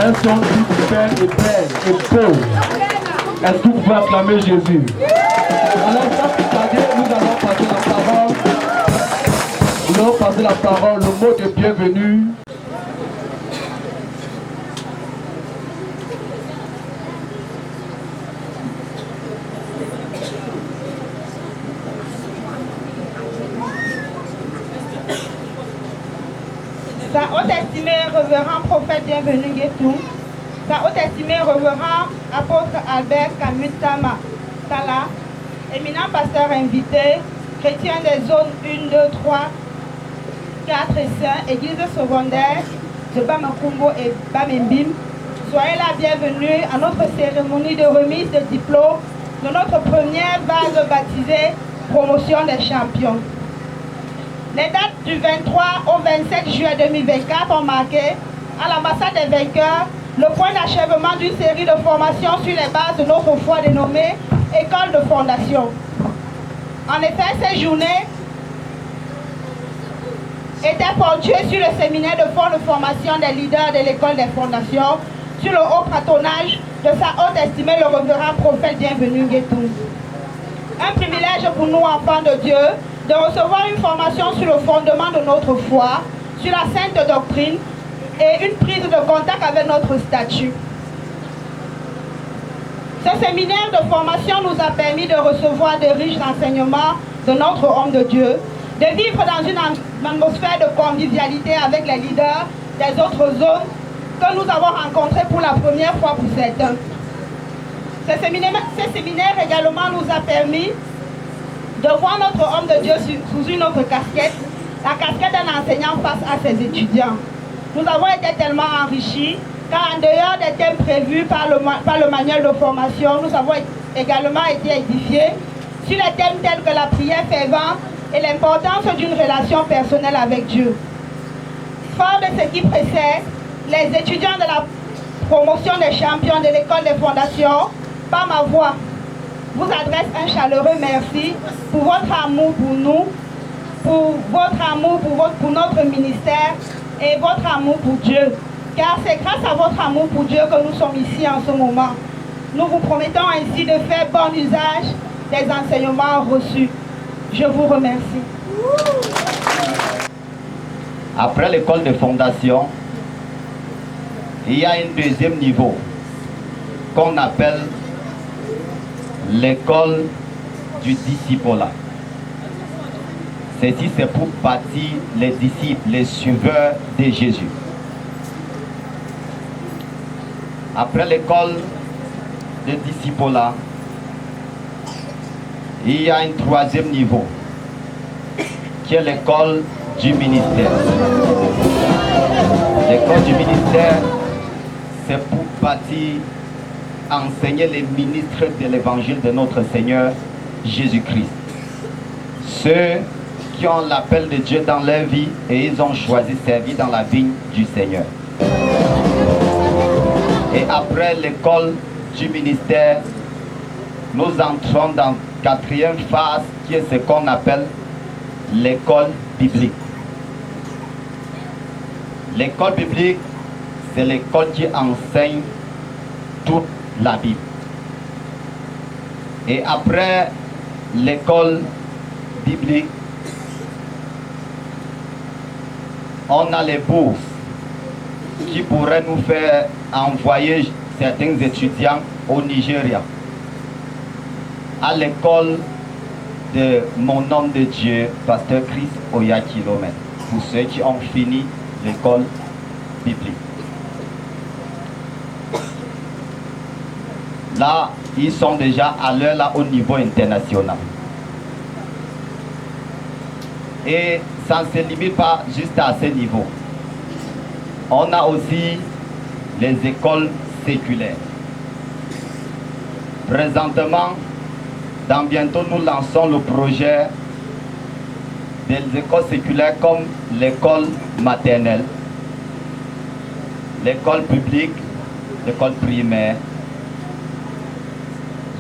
Un son qui fait et plaît et beau. Est-ce que vous pouvez acclamer Jésus? Alors, sans plus tarder, nous allons passer la parole. Nous allons passer la parole, le mot de bienvenue. Sa haute estimée révérend prophète bienvenu Guétou, sa haute estimée révérend apôtre Albert Kamutama Tala, éminent pasteur invité, chrétien des zones 1, 2, 3, 4 et 5, église secondaire de Bamakumbo et Bamembim. Soyez la bienvenue à notre cérémonie de remise de diplôme de notre première vague baptisée Promotion des champions. Les dates du 23 au 27 juillet 2024 ont marqué à l'ambassade des vainqueurs le point d'achèvement d'une série de formations sur les bases de notre foi dénommée École de fondation. En effet, ces journées étaient ponctuées sur le séminaire de fond de formation des leaders de l'École des fondations sur le haut patronage de sa haute estimée le révérend prophète bienvenu Guétou. Un privilège pour nous, enfants de Dieu, de recevoir une formation sur le fondement de notre foi, sur la sainte doctrine et une prise de contact avec notre statut. Ce séminaire de formation nous a permis de recevoir de riches enseignements de notre homme de Dieu, de vivre dans une atmosphère de convivialité avec les leaders des autres zones que nous avons rencontrés pour la première fois pour certains. Ce séminaire également nous a permis de voir notre homme de Dieu sous une autre casquette, la casquette d'un enseignant face à ses étudiants. Nous avons été tellement enrichis, car en dehors des thèmes prévus par le manuel de formation, nous avons également été édifiés sur les thèmes tels que la prière fervente et l'importance d'une relation personnelle avec Dieu. Fort de ce qui précède, les étudiants de la promotion des champions de l'école des fondations, par ma voix, vous adresse un chaleureux merci pour votre amour pour nous, pour votre amour pour notre ministère et votre amour pour Dieu. Car c'est grâce à votre amour pour Dieu que nous sommes ici en ce moment. Nous vous promettons ainsi de faire bon usage des enseignements reçus. Je vous remercie. Après l'école de fondation, il y a un deuxième niveau qu'on appelle l'école du discipulat. Ceci, c'est pour bâtir les disciples, les suiveurs de Jésus. Après l'école de discipulat, il y a un troisième niveau qui est l'école du ministère. L'école du ministère, c'est pour bâtir, enseigner les ministres de l'évangile de notre Seigneur Jésus-Christ. Ceux qui ont l'appel de Dieu dans leur vie et ils ont choisi de servir dans la vigne du Seigneur. Et après l'école du ministère, nous entrons dans la quatrième phase qui est ce qu'on appelle l'école biblique. L'école biblique, c'est l'école qui enseigne toute la Bible. Et après l'école biblique, on a les bourses qui pourraient nous faire envoyer certains étudiants au Nigeria, à l'école de mon homme de Dieu, pasteur Chris Oyakilomé, pour ceux qui ont fini l'école biblique. Là, ils sont déjà à l'heure là au niveau international. Et ça ne se limite pas juste à ce niveau. On a aussi les écoles séculaires. Présentement, dans bientôt, nous lançons le projet des écoles séculaires comme l'école maternelle, l'école publique, l'école primaire,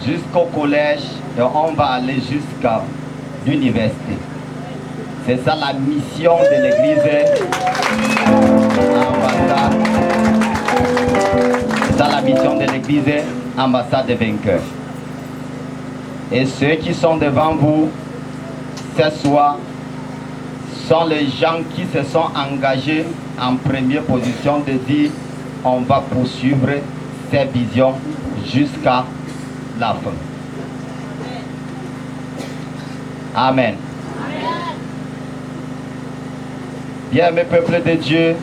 jusqu'au collège, et on va aller jusqu'à l'université. C'est ça la mission de l'église à Ambassa. C'est ça la mission de l'église ambassade des vainqueurs. Et ceux qui sont devant vous ce soir sont les gens qui se sont engagés en première position de dire on va poursuivre ces visions jusqu'à la fin. Amen. Bien, mes peuples de Dieu,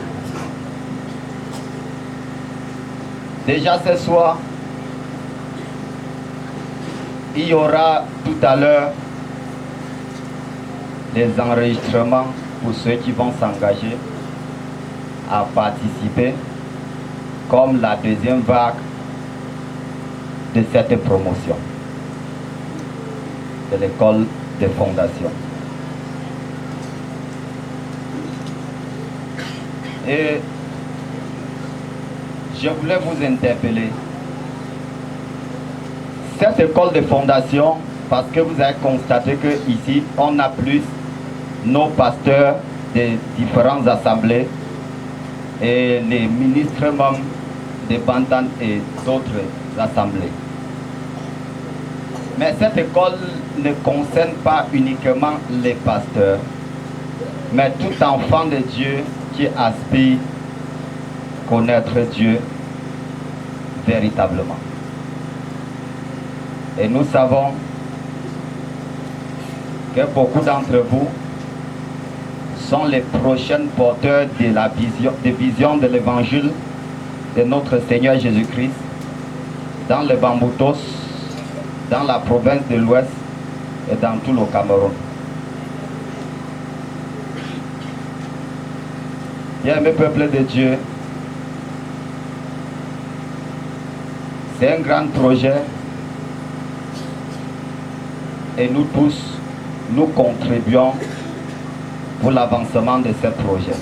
déjà ce soir, il y aura tout à l'heure des enregistrements pour ceux qui vont s'engager à participer comme la deuxième vague de cette promotion de l'école de fondation. Et je voulais vous interpeller. Cette école de fondation, parce que vous avez constaté que ici on a plus nos pasteurs des différentes assemblées et les ministres même dépendants et d'autres assemblées. Mais cette école ne concerne pas uniquement les pasteurs, mais tout enfant de Dieu qui aspire à connaître Dieu véritablement. Et nous savons que beaucoup d'entre vous sont les prochains porteurs de la vision de l'évangile de notre Seigneur Jésus-Christ dans le Bamboutos, dans la province de l'Ouest et dans tout le Cameroun. Bien, mes peuples de Dieu, c'est un grand projet et nous tous, nous contribuons pour l'avancement de ce projet.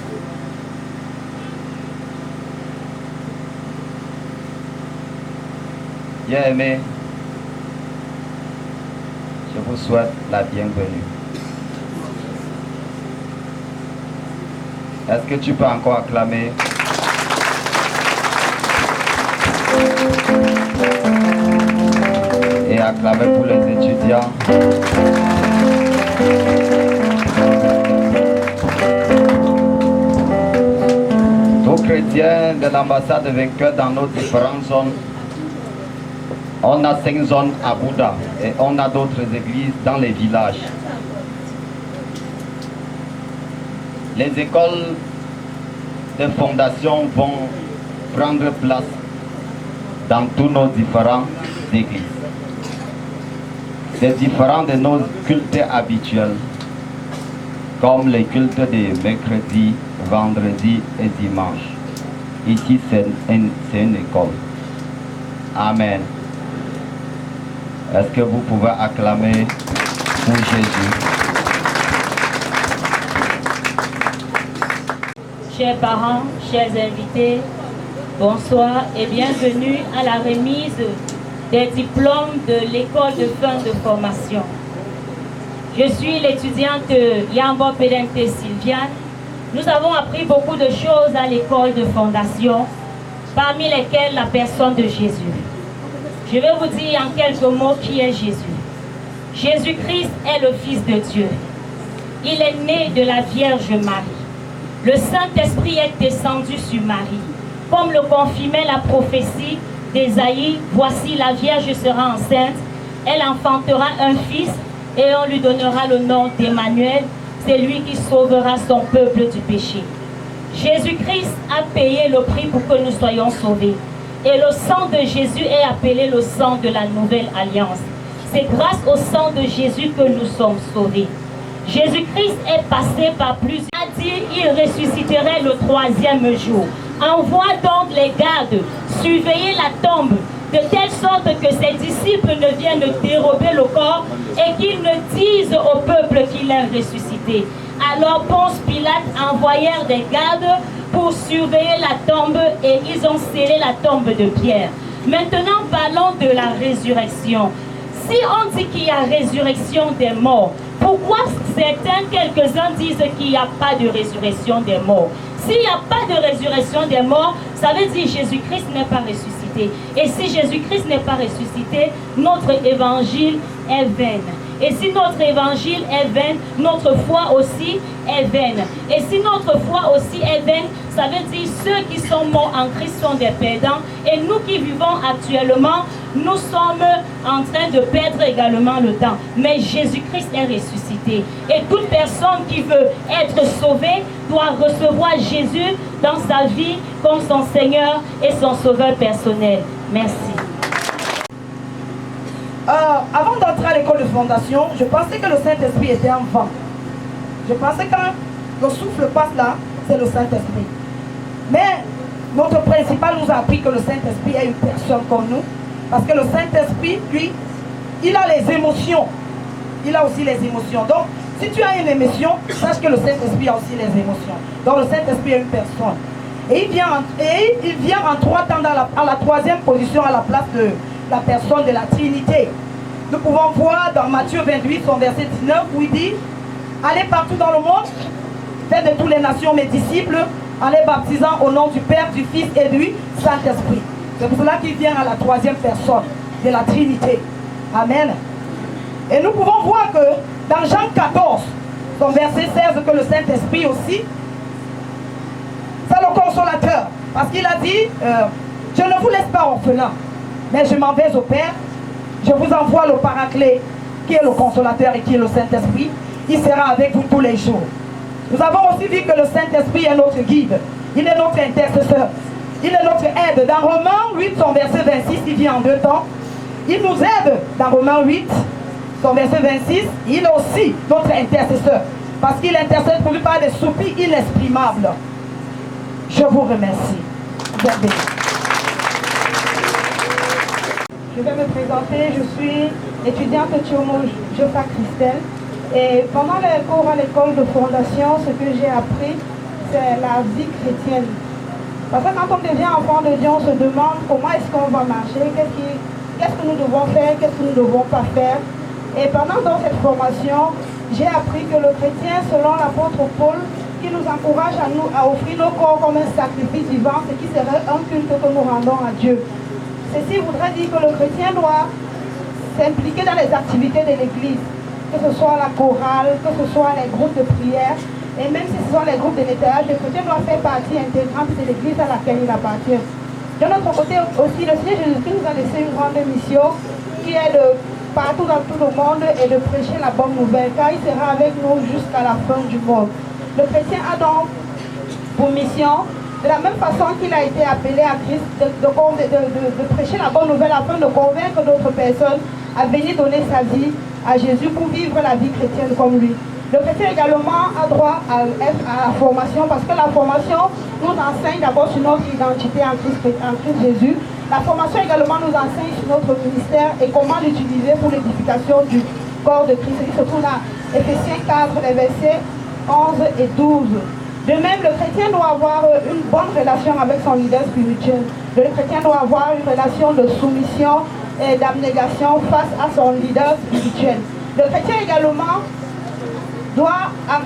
Bien aimé, je vous souhaite la bienvenue. Est-ce que tu peux encore acclamer? Et acclamer pour les étudiants. Tous chrétiens de l'ambassade de vainqueurs dans nos différentes zones. On a 5 zones à Bouddha et on a d'autres églises dans les villages. Les écoles de fondation vont prendre place dans tous nos différentes églises. C'est différent de nos cultes habituels, comme les cultes de mercredi, vendredi et dimanche. Ici, c'est une école. Amen. Est-ce que vous pouvez acclamer pour Jésus? Chers parents, chers invités, bonsoir et bienvenue à la remise des diplômes de l'école de fin de formation. Je suis l'étudiante Yambo Pedente Sylviane. Nous avons appris beaucoup de choses à l'école de fondation, parmi lesquelles la personne de Jésus. Je vais vous dire en quelques mots qui est Jésus. Jésus-Christ est le Fils de Dieu. Il est né de la Vierge Marie. Le Saint-Esprit est descendu sur Marie. Comme le confirmait la prophétie d'Ésaïe, voici la Vierge sera enceinte, elle enfantera un fils et on lui donnera le nom d'Emmanuel, c'est lui qui sauvera son peuple du péché. Jésus-Christ a payé le prix pour que nous soyons sauvés. Et le sang de Jésus est appelé le sang de la nouvelle alliance. C'est grâce au sang de Jésus que nous sommes sauvés. Jésus-Christ est passé par plusieurs. Il a dit qu'il ressusciterait le 3e jour. Envoie donc les gardes surveiller la tombe de telle sorte que ses disciples ne viennent dérober le corps et qu'ils ne disent au peuple qu'il est ressuscité. Alors Ponce Pilate envoyèrent des gardes pour surveiller la tombe et ils ont scellé la tombe de Pierre. Maintenant parlons de la résurrection. Si on dit qu'il y a résurrection des morts, pourquoi certains, quelques-uns disent qu'il n'y a pas de résurrection des morts? S'il n'y a pas de résurrection des morts, ça veut dire que Jésus-Christ n'est pas ressuscité. ressuscité. Et si Jésus-Christ n'est pas ressuscité, notre évangile est vain. Et si notre évangile est vain, notre foi aussi est vaine. Et si notre foi aussi est vaine, ça veut dire ceux qui sont morts en Christ sont des perdants. Et nous qui vivons actuellement, nous sommes en train de perdre également le temps. Mais Jésus-Christ est ressuscité. Et toute personne qui veut être sauvée doit recevoir Jésus dans sa vie comme son Seigneur et son Sauveur personnel. Merci. Avant d'entrer à l'école de fondation, je pensais que le Saint-Esprit était en vent. Je pensais que quand le souffle passe là, c'est le Saint-Esprit. Mais notre principal nous a appris que le Saint-Esprit est une personne comme nous. Parce que le Saint-Esprit, lui, il a les émotions. Il a aussi les émotions. Donc, si tu as une émotion, sache que le Saint-Esprit a aussi les émotions. Donc, le Saint-Esprit est une personne. Et il vient en 3 temps à la 3e position à la place de la personne de la Trinité. Nous pouvons voir dans Matthieu 28, son verset 19, où il dit: allez partout dans le monde, faites de toutes les nations mes disciples, en les baptisant au nom du Père, du Fils et du Saint-Esprit. C'est pour cela qu'il vient à la 3e personne de la Trinité. Amen. Et nous pouvons voir que dans Jean 14, son verset 16, que le Saint-Esprit aussi, c'est le consolateur. Parce qu'il a dit, je ne vous laisse pas orphelins, mais je m'en vais au Père. Je vous envoie le Paraclet, qui est le consolateur et qui est le Saint-Esprit. Il sera avec vous tous les jours. Nous avons aussi vu que le Saint-Esprit est notre guide. Il est notre intercesseur. Il est notre aide. Dans Romains 8, son verset 26, il vient en 2 temps. Il nous aide dans Romains 8, son verset 26. Il est aussi notre intercesseur. Parce qu'il intercède pour lui par des soupirs inexprimables. Je vous remercie. Vous êtes bénis. Je vais me présenter, je suis étudiante Thiomo Jofa Christelle. Et pendant les cours à l'école de fondation, ce que j'ai appris, c'est la vie chrétienne. Parce que quand on devient enfant de Dieu, on se demande comment est-ce qu'on va marcher, qu'est-ce que nous devons faire, qu'est-ce que nous ne devons pas faire. Et pendant cette formation, j'ai appris que le chrétien, selon l'apôtre Paul, qui nous encourage à offrir nos corps comme un sacrifice vivant, ce qui serait un culte que nous rendons à Dieu. Ceci voudrait dire que le chrétien doit s'impliquer dans les activités de l'Église, que ce soit la chorale, que ce soit les groupes de prière, et même si ce sont les groupes de nettoyage, le chrétien doit faire partie intégrante de l'Église à laquelle il appartient. De notre côté aussi, le Seigneur Jésus-Christ nous a laissé une grande mission qui est de partout dans tout le monde et de prêcher la bonne nouvelle, car il sera avec nous jusqu'à la fin du monde. Le chrétien a donc pour mission, de la même façon qu'il a été appelé à Christ, de prêcher la bonne nouvelle afin de convaincre d'autres personnes à venir donner sa vie à Jésus pour vivre la vie chrétienne comme lui. Le chrétien également a droit à la formation, parce que la formation nous enseigne d'abord sur notre identité en Christ Jésus. La formation également nous enseigne sur notre ministère et comment l'utiliser pour l'édification du corps de Christ. Il se trouve dans Éphésiens 4, les versets 11 et 12. De même, le chrétien doit avoir une bonne relation avec son leader spirituel. Le chrétien doit avoir une relation de soumission et d'abnégation face à son leader spirituel. Le chrétien également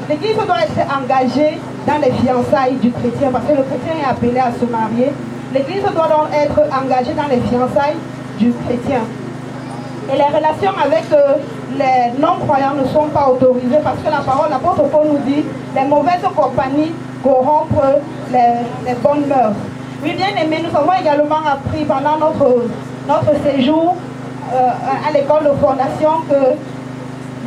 l'église doit être engagée dans les fiançailles du chrétien, parce que le chrétien est appelé à se marier. L'église doit donc être engagée dans les fiançailles du chrétien. Et les relations avec les non-croyants ne sont pas autorisées, parce que la parole, l'apôtre Paul nous dit, les mauvaises compagnies corrompent les bonnes mœurs. Oui, bien aimé, nous avons également appris pendant notre séjour à l'école de fondation que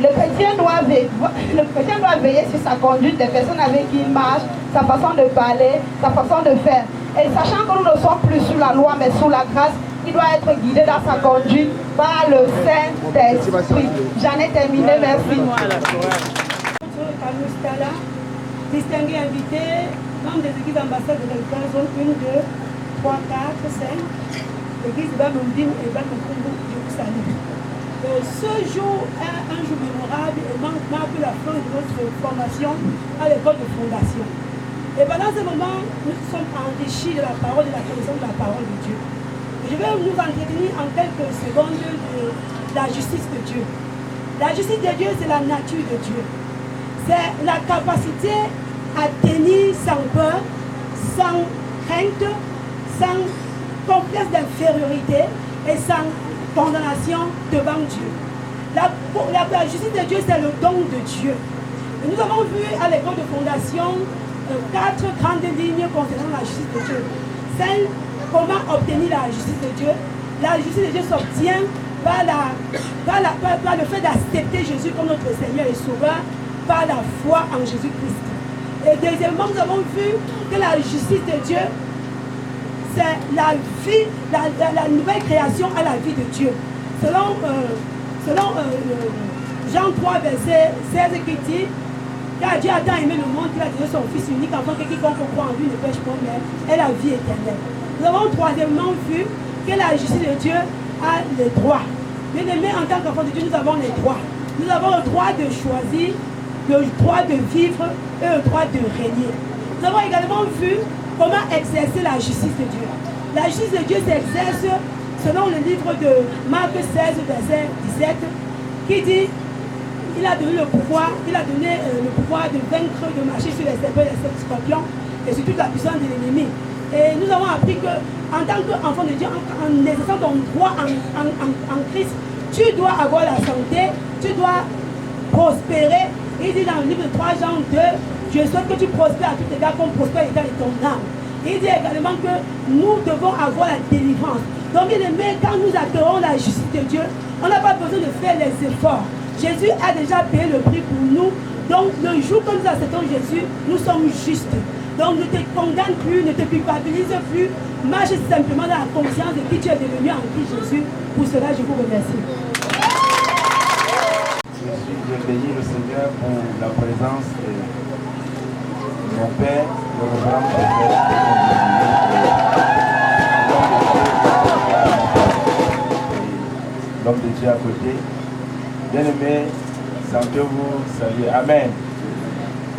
le chrétien doit veiller sur sa conduite, des personnes avec qui il marche, sa façon de parler, sa façon de faire. Et sachant que nous ne sommes plus sous la loi, mais sous la grâce, il doit être guidé dans sa conduite par le Saint-Esprit. J'en ai terminé, merci. Distingués invités, membres des équipes d'ambassade de l'État, zone 1, 2, 3, 4, 5, l'église de Bamoudim et Bamoukoumou, je vous salue. Ce jour est un jour mémorable et marque la fin de notre formation à l'école de fondation. Et pendant ce moment, nous sommes enrichis de la parole, de la connaissance de la parole de Dieu. Je vais nous entretenir en quelques secondes de la justice de Dieu. La justice de Dieu, c'est la nature de Dieu. C'est la capacité à tenir sans peur, sans crainte, sans complexe d'infériorité et sans condamnation devant Dieu. La justice de Dieu, c'est le don de Dieu. Et nous avons vu à l'école de fondation 4 grandes lignes concernant la justice de Dieu. Celle, comment obtenir la justice de Dieu. La justice de Dieu s'obtient par le fait d'accepter Jésus comme notre Seigneur et Sauveur, par la foi en Jésus-Christ. Et deuxièmement, nous avons vu que la justice de Dieu, c'est la vie, la nouvelle création à la vie de Dieu. Selon Jean 3, verset 16 qui dit, car Dieu a tant aimé le monde qu'il a donné son Fils unique afin que quiconque croit en lui ne pêche pas, mais ait la vie éternelle. Nous avons troisièmement vu que la justice de Dieu a les droits. Bien aimé, en tant qu'enfant de Dieu, nous avons les droits. Nous avons le droit de choisir, le droit de vivre et le droit de régner. Nous avons également vu comment exercer la justice de Dieu. La justice de Dieu s'exerce selon le livre de Marc 16, verset 17, qui dit il a donné le pouvoir, de vaincre, de marcher sur les serpents et les scorpions et sur toute la puissance de l'ennemi. Et nous avons appris qu'en tant qu'enfant de Dieu, en exerçant ton droit en Christ, tu dois avoir la santé, tu dois prospérer. Il dit dans le livre de 3 Jean 2, je souhaite que tu prospères à tout égard comme prospère l'état de ton âme. Il dit également que nous devons avoir la délivrance. Donc bien aimé, quand nous adorons la justice de Dieu, on n'a pas besoin de faire les efforts. Jésus a déjà payé le prix pour nous. Donc le jour que nous acceptons Jésus, nous sommes justes. Donc ne te condamne plus, ne te culpabilise plus. Marche simplement dans la conscience de qui tu es devenu en Christ Jésus. Pour cela, je vous remercie. Je bénis le Seigneur pour la présence de mon Père, le révérend l'homme de Dieu à côté. Bien-aimés, sentez-vous saluer. Amen.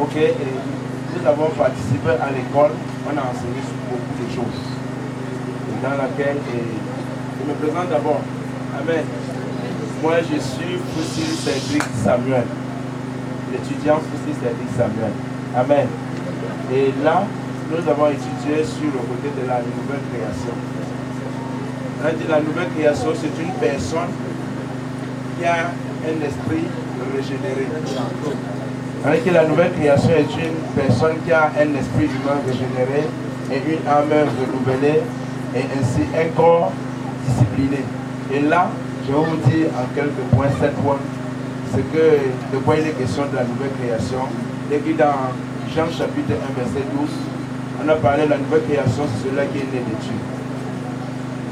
Ok, nous avons participé à l'école, on a enseigné sur beaucoup de choses. Dans laquelle, je me présente d'abord. Amen. Moi, je suis Foussile Cédric Samuel, l'étudiant Foussile Cédric Samuel. Amen. Et là, nous avons étudié sur le côté de la nouvelle création. On a dit la nouvelle création, c'est une personne qui a un esprit régénéré. On a dit que la nouvelle création est une personne qui a un esprit humain régénéré et une âme renouvelée et ainsi un corps discipliné. Et là, je vais vous dire en quelques points, 7 points, de quoi il est question de la nouvelle création. Et puis dans Jean chapitre 1, verset 12, on a parlé de la nouvelle création, c'est celui-là qui est né de Dieu.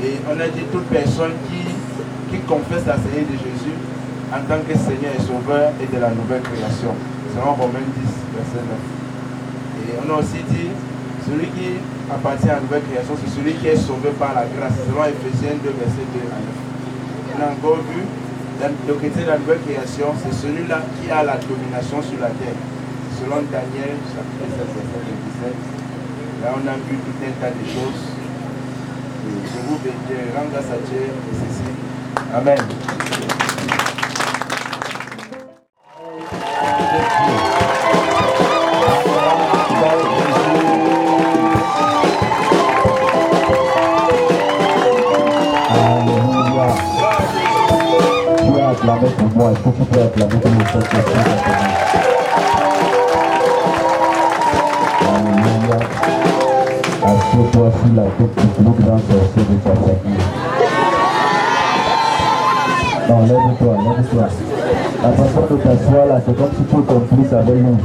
Et on a dit toute personne qui confesse la Seigneur de Jésus en tant que Seigneur et Sauveur et de la nouvelle création. Selon Romains 10, verset 9. Et on a aussi dit, celui qui appartient à la nouvelle création, c'est celui qui est sauvé par la grâce. Selon Ephésiens 2, verset 2 à 9. On a encore vu, le chrétien de la nouvelle création, c'est celui-là qui a la domination sur la terre. Selon Daniel, chapitre 7, verset 17. Là, on a vu tout un tas de choses. Et je vous rends grâce à Dieu et ceci. Amen. Acclamer pour moi, est-ce que tu peux acclamer pour le Saint-Esprit maintenant? Alléluia. Assieds-toi sur la tête du plus grand sorcier de ta famille. Non, lève-toi, lève-toi. La façon de t'asseoir là, c'est comme si tu es complice avec nous.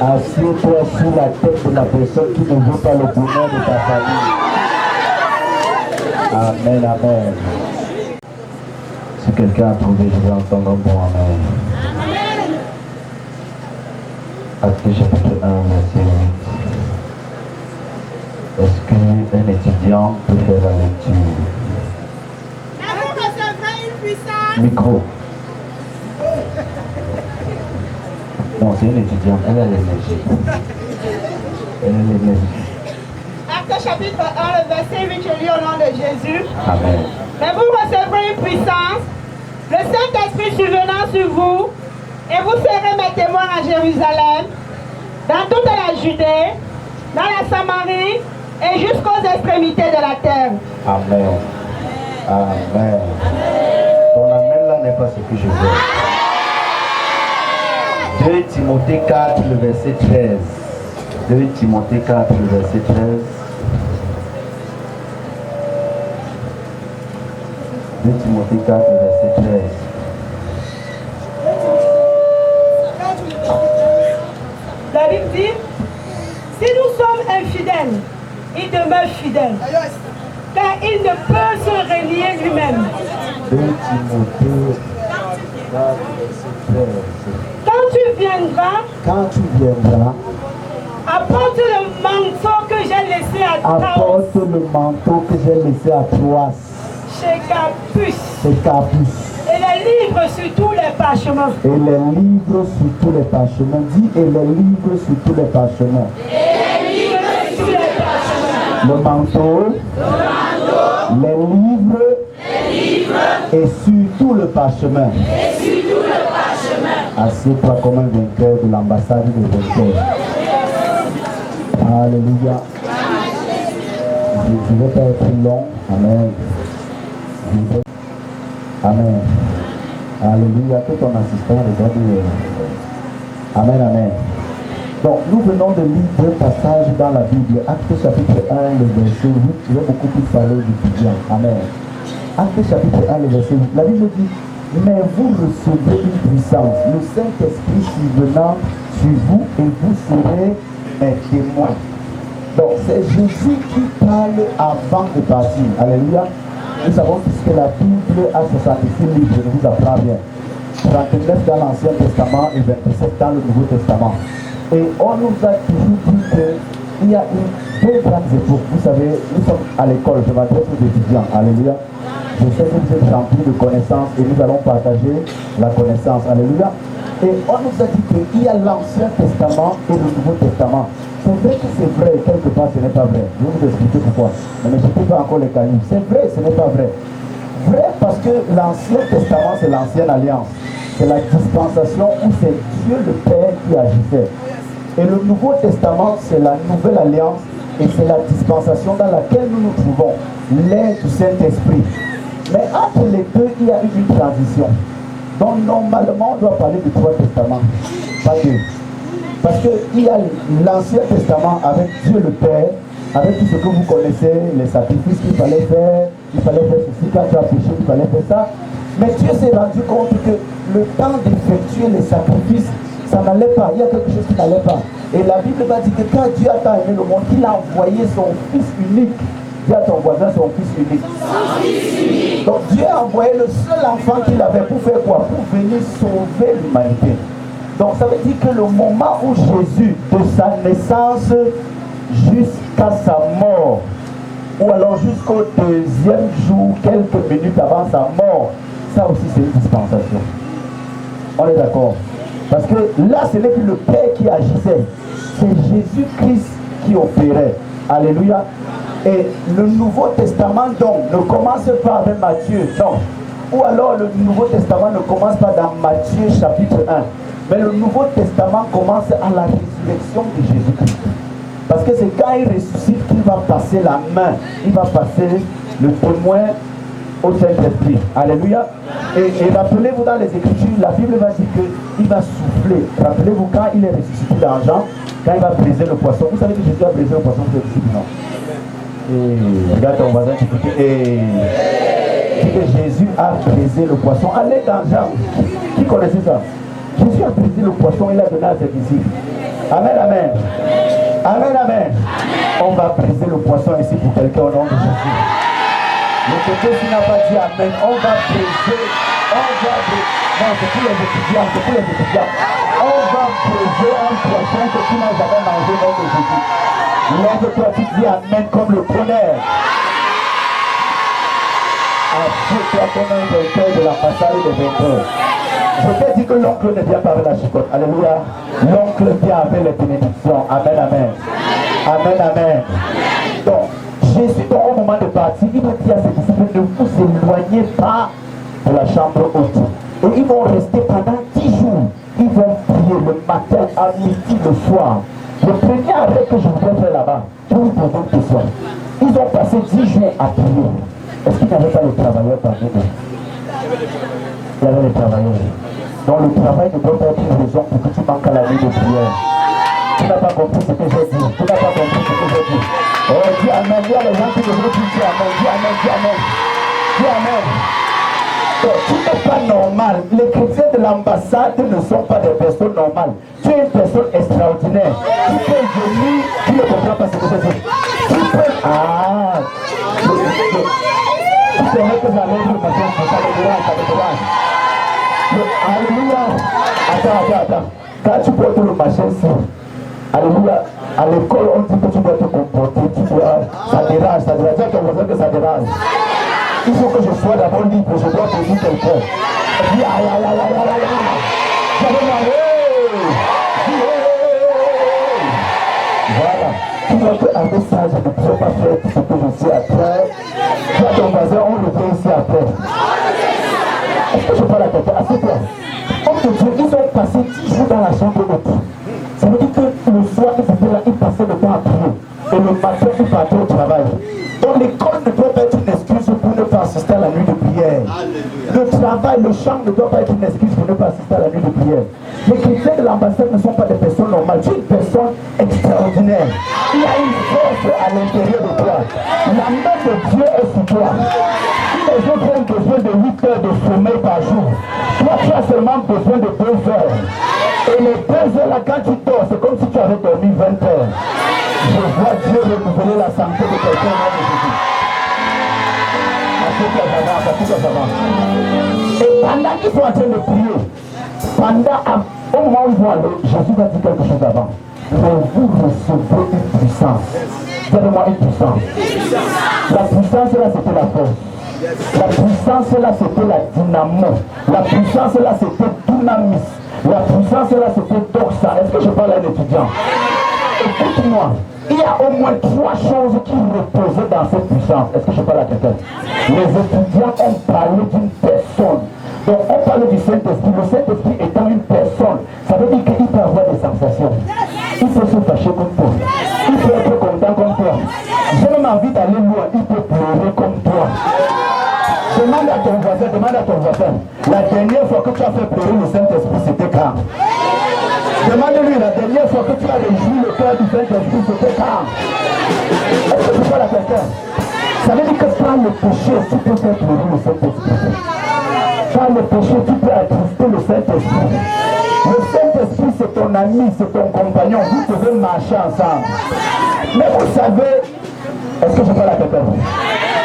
Assieds-toi sur la tête de la personne qui ne veut pas le bonheur de ta famille. Amen, amen. Si quelqu'un a trouvé, je vais entendre un bon amen. Amen. Acte chapitre 1, verset 8. Est-ce qu'un étudiant peut faire la lecture? Vous recevrez une puissance. Micro. Non, c'est une étudiante, elle a l'énergie. Elle a l'énergie. Acte chapitre 1, le verset 8, je lis au nom de Jésus. Amen. Mais vous recevrez une puissance, le Saint-Esprit survenant sur vous, et vous serez mes témoins à Jérusalem, dans toute la Judée, dans la Samarie et jusqu'aux extrémités de la terre. Amen. Amen. Ton amen là n'est pas ce que je veux. 2 Timothée 4, le verset 13. 2 Timothée 4, le verset 13. 2 Timothée 4, le verset 13. La Bible dit, si nous sommes infidèles, il demeure fidèle, car il ne peut se renier lui-même. 2 Timothée 4, verset 13. Quand tu viendras, apporte le manteau que j'ai laissé à Troas, apporte le manteau que j'ai laissé à Troas, chez Carpus, et et les livres sur tous les parchemins. les livres sur tous les parchemins. Dis, et les livres sur tous les parchemins. Le manteau, les livres, et sur tout le parchemin. Assieds-toi comme un vainqueur de l'ambassade de vainqueurs. Alléluia. Je ne vais pas être long. Amen. Amen. Alléluia. Que ton assistant regarde. Amen, amen. Donc, nous venons de lire deux passages dans la Bible. Acte chapitre 1, le verset 8. Je vais beaucoup plus parler du Bible. Amen. Acte chapitre 1, le verset 8. La Bible dit, mais vous recevrez une puissance, le Saint-Esprit survenant sur vous, et vous serez mes témoins. Donc, c'est Jésus qui parle avant de partir. Alléluia. Nous savons que la Bible a 66 livres, je vous apprends bien. 39 dans l'Ancien Testament et 27 dans le Nouveau Testament. Et on nous a toujours dit qu'il y a deux grandes époques. Vous savez, nous sommes à l'école, je m'adresse aux étudiants. Alléluia. Je sais que vous êtes remplis de connaissances et nous allons partager la connaissance. Alléluia. Et on nous a dit qu'il y a l'Ancien Testament et le Nouveau Testament. C'est vrai que c'est vrai, quelque part ce n'est pas vrai. Je vais vous expliquer pourquoi. Ne mettez pas encore les cailloux. C'est vrai, ce n'est pas vrai. Vrai parce que l'Ancien Testament, c'est l'Ancienne Alliance. C'est la dispensation où c'est Dieu le Père qui agissait. Et le Nouveau Testament, c'est la Nouvelle Alliance et c'est la dispensation dans laquelle nous nous trouvons, l'ère du Saint-Esprit. Mais entre les deux, il y a eu une transition. Donc normalement, on doit parler du Trois Testaments, pas deux. Parce qu'il y a l'Ancien Testament avec Dieu le Père, avec tout ce que vous connaissez, les sacrifices qu'il fallait faire ceci, quand tu as péché, il fallait faire ça. Mais Dieu s'est rendu compte que le temps d'effectuer les sacrifices, ça n'allait pas, il y a quelque chose qui n'allait pas. Et la Bible va dire que quand Dieu a tant aimé le monde, il a envoyé son Fils unique. Dis à ton voisin, son Fils unique. Donc Dieu a envoyé le seul enfant qu'il avait pour faire quoi? Pour venir sauver l'humanité. Donc ça veut dire que le moment où Jésus, de sa naissance jusqu'à sa mort, ou alors jusqu'au deuxième jour, quelques minutes avant sa mort, ça aussi c'est une dispensation. On est d'accord? Parce que là, ce n'est plus le Père qui agissait, c'est Jésus-Christ qui opérait. Alléluia. Et le Nouveau Testament, donc, ne commence pas avec Matthieu, non. Ou alors le Nouveau Testament ne commence pas dans Matthieu chapitre 1. Mais le Nouveau Testament commence à la résurrection de Jésus-Christ. Parce que c'est quand il ressuscite qu'il va passer la main, il va passer le témoin au Saint-Esprit. Alléluia. Et rappelez-vous dans les Écritures, la Bible va dire qu'il va souffler. Rappelez-vous quand il est ressuscité dans Jean, quand il va briser le poisson. Vous savez que Jésus a brisé le poisson pour ses disciples, non? Et regarde ton voisin, tu peux dire, dis que Jésus a brisé le poisson. Allez dans Jean. Qui connaissait ça? Jésus a brisé le poisson, il a donné à ses disciples. Amen, amen. Amen, amen. On va briser le poisson ici pour quelqu'un au nom de Jésus. Le côté qui n'a pas dit amen, on va briser, non, c'est pour les étudiants, c'est pour les étudiants. On va briser un poisson que tu n'as jamais mangé au nom de Jésus. Lève-toi, tu dis amen comme le tonnerre. Assieds-toi comme un vainqueur de la façade des vainqueurs. Je t'ai dit que l'oncle ne vient pas avec la chicotte. Alléluia. L'oncle vient avec les bénédictions. Amen, amen. Amen, amen. Donc, Jésus, au moment de partir, il va dire à ses disciples, ne vous éloignez pas de la chambre haute. Et ils vont rester pendant 10 jours. Ils vont prier le matin, à midi, le soir. Le premier arrêt que je voudrais faire là-bas, tu vous vous posez une question. Ils ont passé 10 jours à prier. Est-ce qu'il n'y avait pas les travailleurs parmi eux? Il y avait les travailleurs. Donc le travail ne doit pas être une raison pour que tu manques à la nuit de prière. Tu n'as pas compris ce que j'ai dit. Tu n'as pas compris ce que j'ai dit. Oh, dis Amen. Il y a les gens qui devraient dire Amen. Dis Amen, dis Amen. Dis Amen. Donc, tu n'es pas normal. Les chrétiens de l'ambassade ne sont pas des personnes normales. Tu es une personne extraordinaire. Tu peux venir, tu ne comprends pas ce que je dis. Tu peux. Ah. Tu sais que j'allais dire ma chose, ça me dérange. Alléluia. Attends. Quand tu portes le machin-ci, alléluia, à l'école, on dit que tu dois te comporter, ça dérange. Dis à ton voisin que ça dérange. Il faut que je sois d'abord libre, je dois tenir quelqu'un. Et puis, voilà. Tu vois qu'avec ça, je ne peux pas faire ce que je suis après. Tu vois ton voisin, on le fait ici après. Est-ce que je parle à quelqu'un? Assieds-toi. Homme de Dieu, ils ont passé 10 jours dans la chambre de Dieu. Ça veut dire que le soir, ils étaient là, ils passaient le temps à prier. Et le matin, ils partaient au travail. Donc l'école ne doit pas être une excuse pour ne pas assister à la nuit de prière. Le travail, le chant ne doit pas être une excuse pour ne pas assister à la nuit de prière. Les chrétiens de l'ambassade ne sont pas des personnes normales. Tu es une personne extraordinaire. Il y a une force à l'intérieur de toi. La main de Dieu est sur toi. Si les autres ont besoin de 8 heures de sommeil par jour, toi tu as seulement besoin de 2 heures. Et les 2 heures là, quand tu dors, c'est comme si tu avais dormi 20 heures. Je vois Dieu renouveler la santé de quelqu'un au nom de Jésus. Et pendant qu'ils sont en train de prier, au moment où ils vont aller, Jésus va dire quelque chose avant. Mais vous recevrez une puissance. Donnez-moi une puissance. La puissance là, c'était la force. La puissance là, c'était la dynamo. La puissance là, c'était dynamis. La puissance là, c'était doxa. Est-ce que je parle à un étudiant? Écoute-moi. Il y a au moins 3 choses qui reposaient dans cette puissance. Est-ce que je parle à quelqu'un? Les étudiants ont parlé d'une personne. Donc on parle du Saint-Esprit. Le Saint-Esprit étant une personne, ça veut dire qu'il peut avoir des sensations. Il peut se fâcher comme toi. Il peut être content comme toi. J'ai même envie d'aller loin. Il peut pleurer comme toi. Demande à ton voisin. La dernière fois que tu as fait pleurer le Saint-Esprit, c'était quand? Demande-lui, la dernière fois que tu as réjoui le cœur du Saint-Esprit, c'était quand? Est-ce que tu parles à quelqu'un? Ça veut dire que par le péché, tu peux faire pleurer le Saint-Esprit. Par le péché, tu peux attrister le Saint-Esprit. Le Saint-Esprit, c'est ton ami, c'est ton compagnon. Vous devez marcher ensemble. Mais vous savez, est-ce que je parle à quelqu'un?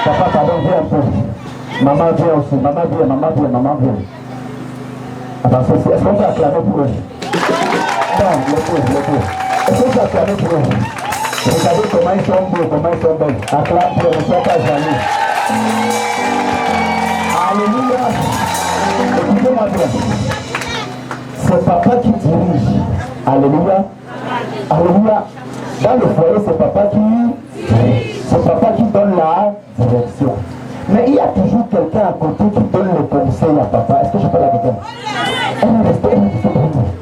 Papa, pardon, viens un peu. Maman vient aussi. Maman vient. Attends, est-ce qu'on peut acclamer pour eux? Non, le tour. Est-ce que tu as acclamé pour eux? Regardez comment ils sont beaux, Acclame pour eux, ne sois pas jaloux. Alléluia. Écoutez-moi bien. C'est papa qui dirige. Alléluia. Dans le foyer, c'est papa qui donne la direction. Mais il y a toujours quelqu'un à côté qui donne le conseil à papa. Est-ce que je parle à quelqu'un?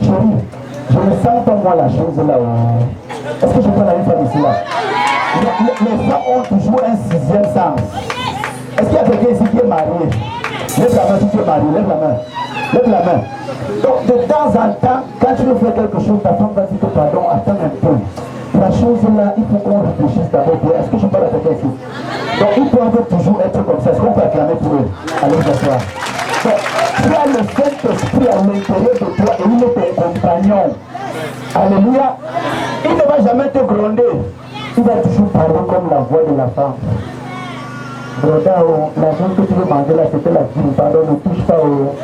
Chérie, je ne sens pas moi la chose là. Est-ce que je parle à une femme ici là? Les femmes ont toujours un 6e sens. Est-ce qu'il y a quelqu'un ici qui est marié? Lève la main si tu es marié, lève la main. Donc de temps en temps, quand tu veux faire quelque chose, ta femme va dire que pardon, attends un peu. La chose là, il faut qu'on réfléchisse d'abord. Est-ce que je parle à quelqu'un ici? Donc ils peuvent toujours être comme ça. Est-ce qu'on peut acclamer pour eux? Allez, s'asseoir. Donc tu as le Saint-Esprit à l'intérieur de toi et il est ton compagnon. Alléluia. Il ne va jamais te gronder. Il va toujours parler comme la voix de la femme. Broda, la chose que tu veux manger là, c'était la dîme. Pardon, ne touche pas au...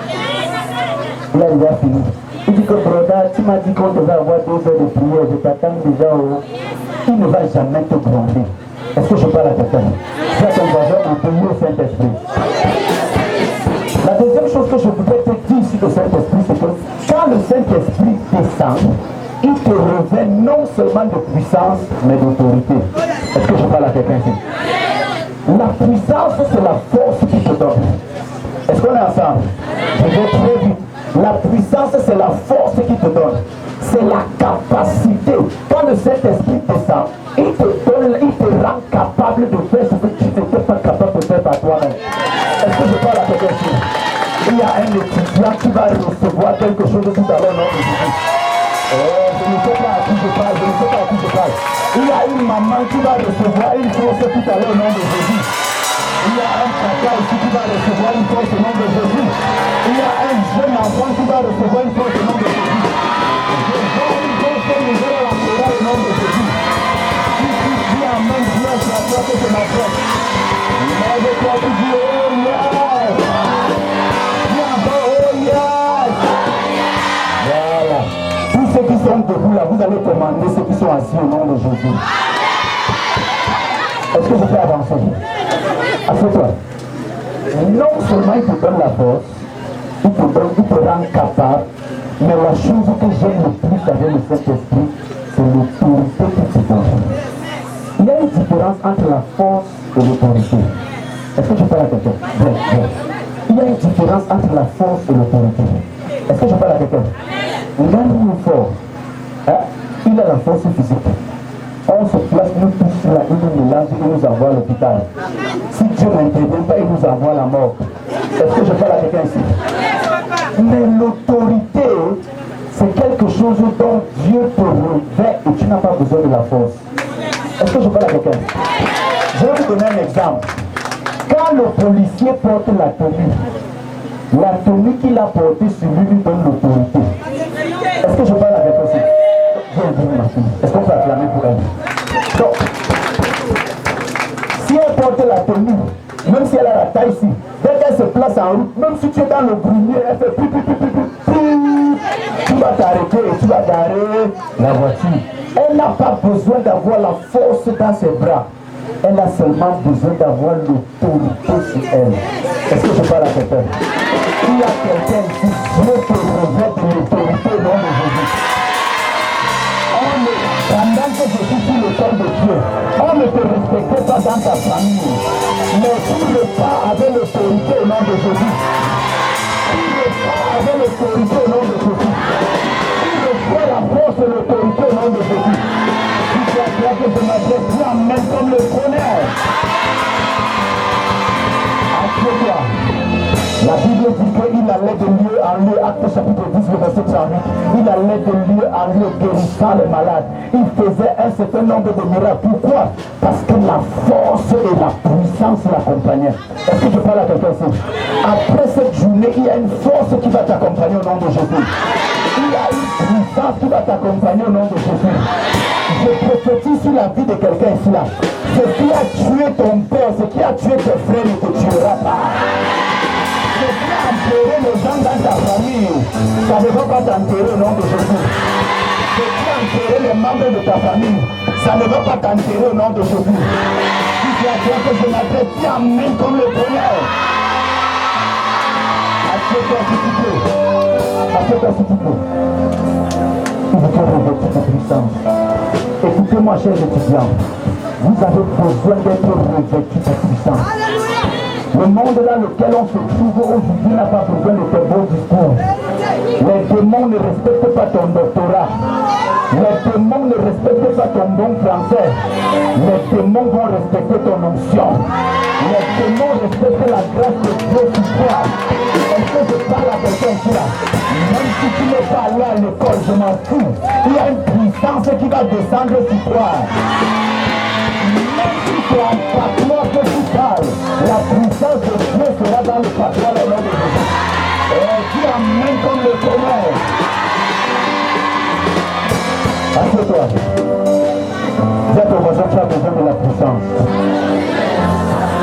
Il a déjà fini. Il dit que Broda, tu m'as dit qu'on devait avoir 2 heures de prière. Je t'attends déjà au... Il ne va jamais te gronder. Est-ce que je parle à quelqu'un? Tu as ton voisin en pays au Saint-Esprit. La deuxième chose que je voudrais te dire sur le Saint-Esprit, c'est que quand le Saint-Esprit descend, il te revêt non seulement de puissance, mais d'autorité. Est-ce que je parle à quelqu'un ici? La puissance, c'est la force qui te donne. Est-ce qu'on est ensemble? Je vais très vite. La puissance, c'est la force qui te donne. C'est la capacité. Quand le Saint-Esprit descend, il te donne fait par toi-même. Est-ce que je parle à quelqu'un ici? Il y a un étudiant qui va recevoir quelque chose tout à l'heure, non? Je ne sais pas à qui je parle, je ne sais pas à qui je parle. Il y a une maman qui va recevoir une grosse tout à l'heure au nom de Jésus. Il y a un papa ici qui va recevoir une grosse au nom de Jésus. Il y a un jeune enfant qui va recevoir une grosse au nom de Jésus. Je vois une grosse nouvelle à la chorale au nom de Jésus. Si tu dis amen, Dieu, c'est à toi que je m'adresse. Lève-toi, tu dis oh yes. Dis encore oh yes. Voilà. Tous ceux qui sont debout là, vous allez commander ceux qui sont assis au nom de Jésus. Est-ce que je peux avancer? Assieds-toi. Non seulement il te donne la force, il te rend capable, mais la chose que j'aime le plus avec le Saint-Esprit, c'est l'autorité qu'il te donne. Il y a une différence entre la force et l'autorité. Est-ce que je parle à quelqu'un? Bien. Il y a une différence entre la force et l'autorité. Est-ce que je parle à quelqu'un? L'homme est fort. Il a la force physique. On se place, nous tous là, il nous mélange, il nous envoie à l'hôpital. Si Dieu n'intervient pas, il nous envoie à la mort. Est-ce que je parle à quelqu'un ici? Mais l'autorité, c'est quelque chose dont Dieu te revêt et tu n'as pas besoin de la force. Est-ce que je parle à quelqu'un? Je vais vous donner un exemple. Quand le policier porte la tenue qu'il a portée sur lui donne l'autorité. Est-ce que je parle à quelqu'un ici? Est-ce qu'on peut acclamer pour elle? Donc, si elle porte la tenue, même si elle a la taille ici, dès qu'elle se place en route, même si tu es dans le grenier, elle fait tu vas t'arrêter et tu vas garer la voiture. Elle n'a pas besoin d'avoir la force dans ses bras. Elle a seulement besoin d'avoir l'autorité sur elle. Est-ce que je parle à quelqu'un? Il y a quelqu'un ici, Dieu te revêt de l'autorité au nom de Jésus. Pendant que je suis sur le corps de Dieu, on ne te respectait pas dans ta famille. Mais tu le pas avec l'autorité au nom de Jésus. Tu le pas avec l'autorité au nom de Jésus. Tu le fais la force et l'autorité au nom de Jésus. Si tu as crois que je m'adresse, tu emmènes comme le tonnerre. Assieds-toi. La Bible dit qu'il allait de lieu en lieu, Acte chapitre 10, le verset 38, il allait de lieu en lieu guérissant les malades. Il faisait un certain nombre de miracles. Pourquoi? Parce que la force et la puissance l'accompagnaient. Est-ce que je parle à quelqu'un ici? Après cette journée, il y a une force qui va t'accompagner au nom de Jésus. Il y a une puissance qui va t'accompagner au nom de Jésus. Je prophétise sur la vie de quelqu'un ici là. Ce qui a tué ton père, ce qui a tué tes frères ne te tuera pas. Ce qui a enterré les gens dans ta famille, ça ne va pas t'enterrer au nom de Jésus. Ce qui a enterré les membres de ta famille, ça ne va pas t'enterrer au nom de Jésus. Si tu as peur que je m'adresse, dis amen comme le tonnerre. Assieds-toi s'il te plaît. Assieds-toi s'il te plaît. Il vous faut revêtir de puissance. Écoutez-moi, chers étudiants, vous avez besoin d'être revêtus de puissance. Le monde dans lequel on se trouve aujourd'hui n'a pas besoin de tes beaux discours. Les démons ne respectent pas ton doctorat. Les démons ne respectent pas ton bon français. Les démons vont respecter ton onction. Les démons respectent la grâce de Dieu sur toi. Est-ce que je parle à quelqu'un ici là? Même si tu n'es pas allé à l'école, je m'en fous. Il y a une puissance qui va descendre sur toi. Même si tu es en patois que tu parles, la puissance de Dieu sera dans le patois au nom de Jésus. Et tu amènes comme le tonnerre. Assieds-toi. Dis à ton voisin, tu as besoin de la puissance.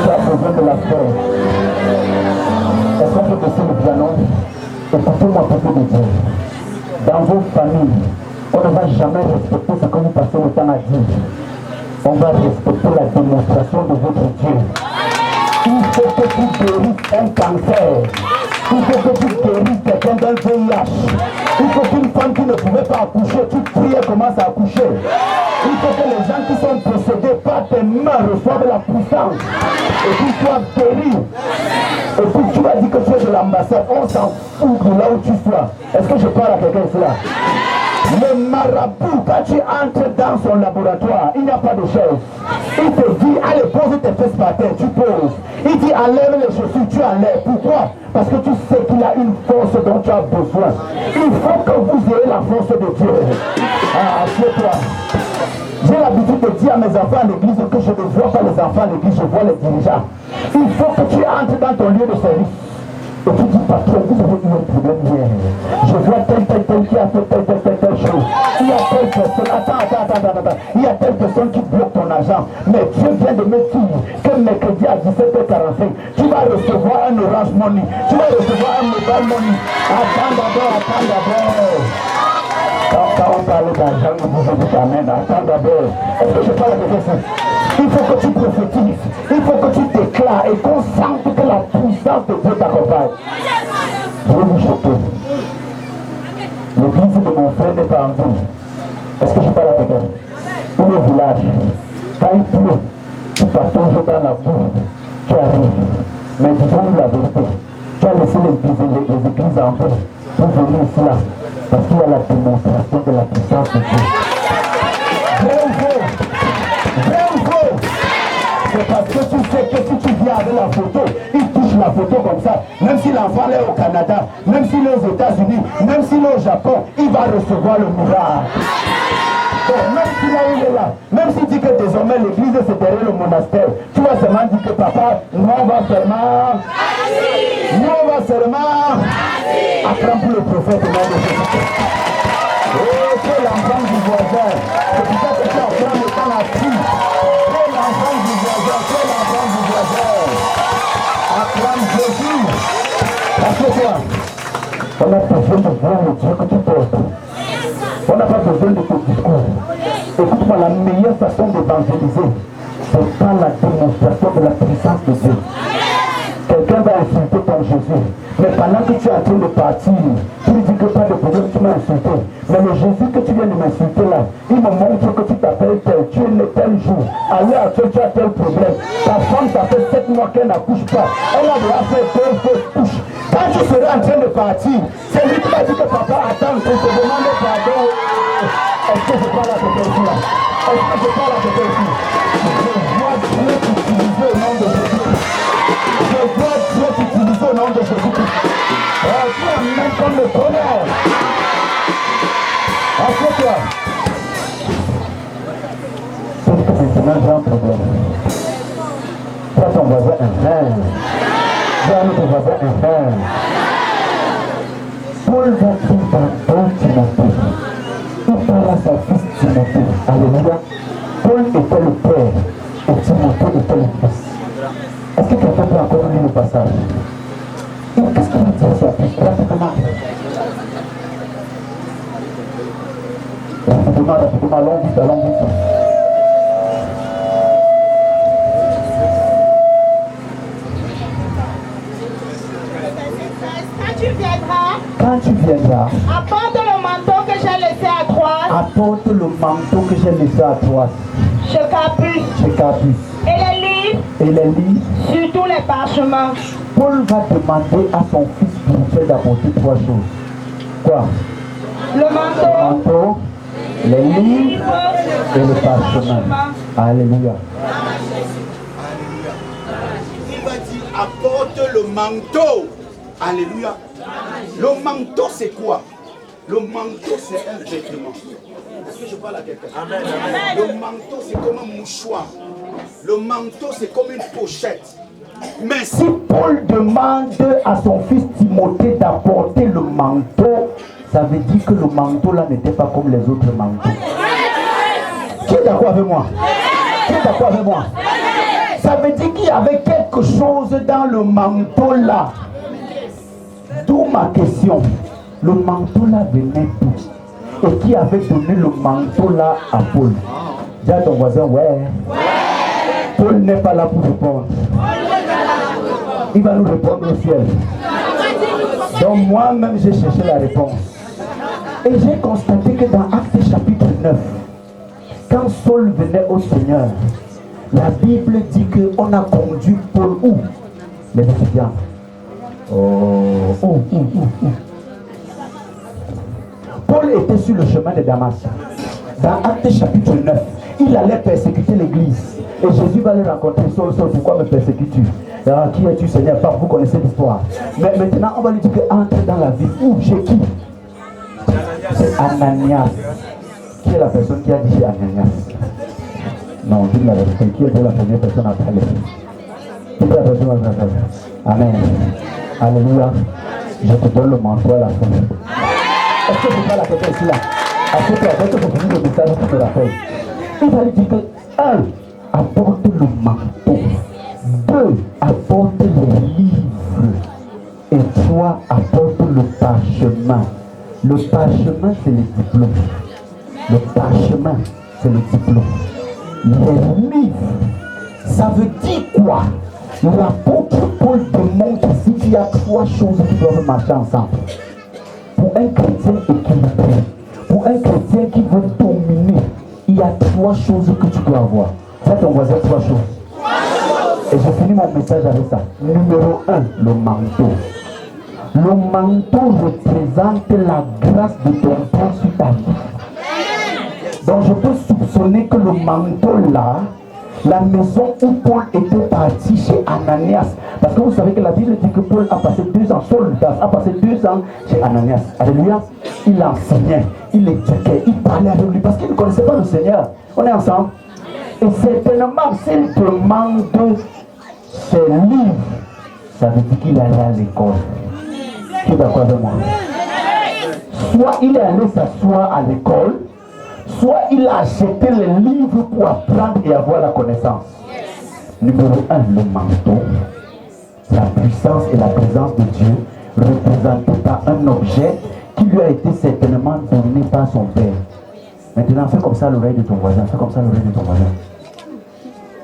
Tu as besoin de la force. Est-ce qu'on peut baisser le piano? Écoutez-moi, peuple de Dieu. Dans vos familles, on ne va jamais respecter ce que vous passez le temps à dire. On va respecter la démonstration de votre Dieu. Il faut que tu guérisses un cancer. Il faut que tu guérisses quelqu'un d'un VIH. Il faut qu'une femme qui ne pouvait pas accoucher, tu pries, elle commence à accoucher. Il faut que les gens qui sont possédés par tes mains reçoivent la puissance. Et qu'ils soient guéris. Et puis tu as dit que tu es de l'ambassade. On s'en fout de là où tu sois. Est-ce que je parle à quelqu'un ici là? Le marabout, quand tu entres dans son laboratoire, il n'y a pas de chaise. Il te dit, allez, pose tes fesses par terre, tu poses. Il dit, enlève les chaussures, tu enlèves. Pourquoi? Parce que tu sais qu'il a une force dont tu as besoin. Il faut que vous ayez la force de Dieu. Ah, assieds-toi. J'ai l'habitude de dire à mes enfants à l'église que je ne vois pas les enfants à l'église, je vois les dirigeants. Il faut que tu entres dans ton lieu de service. Et tu dis, patron, vous avez eu un problème hier. Je vois tel qui a fait telle chose. Il y a telle personne, attends. Il y a telle personne qui bloque ton argent. Mais Dieu vient de me dire que mercredi à 17h45, tu vas recevoir un Orange Money. Tu vas recevoir un Mobile Money. Attends d'abord. Quand on parle d'argent, vous dites amen. Attends d'abord. Est-ce que je parle de quelqu'un? Il faut que tu prophétises, il faut que tu déclares et qu'on sente que la puissance de Dieu t'accompagne. Je vais vous choquer. L'église de mon frère n'est pas en ville. Est-ce que je parle à quelqu'un? Pour le village, quand il pleut, tu pars toujours dans la boue, tu arrives. Mais disons-nous la vérité, tu as laissé les églises en paix pour venir ici là, parce qu'il y a la démonstration de la puissance de Dieu. Vrai ou faux? C'est parce que tu sais que si tu viens avec la photo, il touche la photo comme ça. Même si l'enfant est au Canada, même s'il est aux États-Unis, même s'il est au Japon, il va recevoir le miracle. Donc même si là il est là, même s'il dit que désormais l'église c'est derrière le monastère, tu vas seulement dire que papa, nous on va seulement acclame pour le prophète au nom de Jésus. Oh, c'est l'enfant du voisin. C'est pour ça que tu acclames le temps là-dessus. C'est l'enfant du voisin, c'est l'enfant du voisin. Acclame Jésus. Assieds-toi. On a besoin de voir le Dieu que tu portes. On n'a pas besoin de ton discours. Écoute-moi, la meilleure façon d'évangéliser, c'est par la démonstration de la puissance de Dieu. Quelqu'un va insulter ton Jésus. Mais pendant que tu es en train de partir, tu lui dis que pas de problème, tu m'as insulté. Mais le Jésus que tu viens de m'insulter là, il me montre que tu t'appelles tel, tu es né tel jour. À l'heure actuelle, tu as tel problème. Ta femme, ça fait 7 mois qu'elle n'accouche pas. Elle a déjà fait 2 fausses couches. Quand tu seras en train de partir, c'est lui qui m'a dit que papa, attends, je te demande pardon. Est-ce que je parle à quelqu'un ici là? Est-ce que je parle à quelqu'un ici? Je vois Dieu t'utiliser au nom de Jésus. Je vois Dieu t'utiliser au nom de Jésus. Tu as même comme le bonheur. Assieds-toi. Sauf que maintenant j'ai un problème. Toi ton voisin j'ai un autre voisin Paul va dire dans Timothée. Il parle à son fils Timothée. Alléluia. Paul était le père et Timothée était le fils. Est-ce que quelqu'un peut encore lire le passage? Qu'est-ce qu'il dit à son fils? Rapidement, allons vite. Quand tu viendras, apporte le manteau que j'ai laissé à toi. Apporte le manteau que j'ai laissé à toi. Chez Carpus. Et les livres. Surtout les parchemins. Paul va demander à son fils spirituel d'apporter 3 choses. Quoi? Le manteau, les livres et le parchemin. Alléluia. Il va dire apporte le manteau. Alléluia. Le manteau c'est quoi? Le manteau c'est un vêtement. Est-ce que je parle à quelqu'un? Amen. Le manteau c'est comme un mouchoir. Le manteau c'est comme une pochette. Mais si Paul demande à son fils Timothée d'apporter le manteau, ça veut dire que le manteau là n'était pas comme les autres manteaux. Qui est d'accord avec moi? Qui est d'accord avec moi? Ça veut dire qu'il y avait quelque chose dans le manteau là. D'où ma question. Le manteau là venait d'où? Et qui avait donné le manteau là à Paul? Dis à ton voisin, ouais. Paul n'est pas là pour répondre. Il va nous répondre au ciel. Donc moi-même j'ai cherché la réponse. Et j'ai constaté que dans Actes chapitre 9, quand Saul venait au Seigneur, la Bible dit qu'on a conduit Paul où? Les étudiants. Paul était sur le chemin de Damas. Dans Actes chapitre 9, il allait persécuter l'église. Et Jésus va le rencontrer. Saul, Saul, pourquoi me persécutes-tu? Alors, qui es-tu, Seigneur? Vous connaissez l'histoire. Mais maintenant, on va lui dire que entre dans la vie. Où? Chez qui? C'est Ananias. Qui est la personne qui a dit chez Ananias? Non, dis la vérité. Qui est la première personne à parler? Qui est la personne à parler? Amen. Alléluia. Je te donne le manteau à la fin. Est-ce que je parle à quelqu'un ici là? Est-ce que tu as fini le message que tu te rappelles? Il va lui dire que 1. Apporte le manteau. 2. Apporte les livres. Et 3. Apporte le parchemin. Le parchemin, c'est le diplôme. Le parchemin, c'est le diplôme. Les livres, ça veut dire quoi? L'apôtre Paul démontre ici qu'il y a 3 choses qui doivent marcher ensemble. Pour un chrétien équilibré, pour un chrétien qui veut dominer, il y a 3 choses que tu dois avoir. C'est ton voisin, 3 choses. Et je finis mon message avec ça. Numéro 1, le manteau. Le manteau représente la grâce de ton Père sur ta vie. Donc je peux soupçonner que le manteau là, la maison où Paul était parti chez Ananias, parce que vous savez que la Bible dit que Paul a passé 2 ans, Saul a passé 2 ans chez Ananias. Alléluia. Il enseignait, il éduquait, il parlait avec lui parce qu'il ne connaissait pas le Seigneur. On est ensemble. Et certainement, s'il demande ses livres, ça veut dire qu'il allait à l'école. Tu es d'accord avec moi? Soit il est allé s'asseoir à l'école, soit il a acheté les livres pour apprendre et avoir la connaissance. Numéro 1, le manteau. La puissance et la présence de Dieu représentée par un objet qui lui a été certainement donné par son Père. Maintenant, fais comme ça l'oreille de ton voisin. Fais comme ça l'oreille de ton voisin.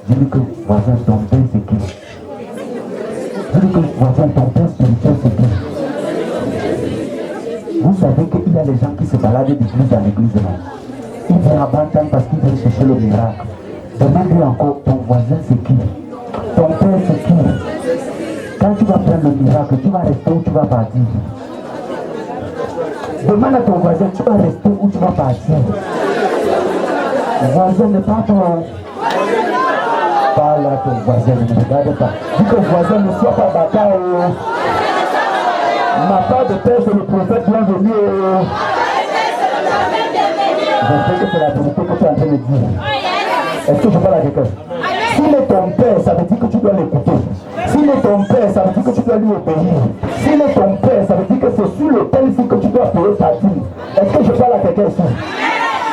Dis-lui que voisin, ton Père c'est qui? Dis-lui que voisin, ton Père spirituel c'est qui? Vous savez qu'il y a des gens qui se baladent d'église à l'église, non? Ils viennent à Bantan parce qu'ils veulent chercher le miracle. Demande-lui encore, ton voisin c'est qui? Ton Père c'est qui? Quand tu vas prendre le miracle, tu vas rester ou tu vas partir? Demande à ton voisin, tu vas rester ou tu vas partir? Voisin, ne parle pas. Parle à ton voisin, ne me regarde pas. Dis que voisin ne soit pas bâtard. Ma part de père, c'est le prophète bienvenu. J'espère que c'est la vérité que tu es en train de dire. Est-ce que je parle à quelqu'un? S'il est ton père, ça veut dire que tu dois l'écouter. S'il est ton père, ça veut dire que tu dois lui obéir. S'il est ton père, ça veut dire que c'est sur le tel ici que tu dois payer ta dîme. Est-ce que je parle à quelqu'un ici?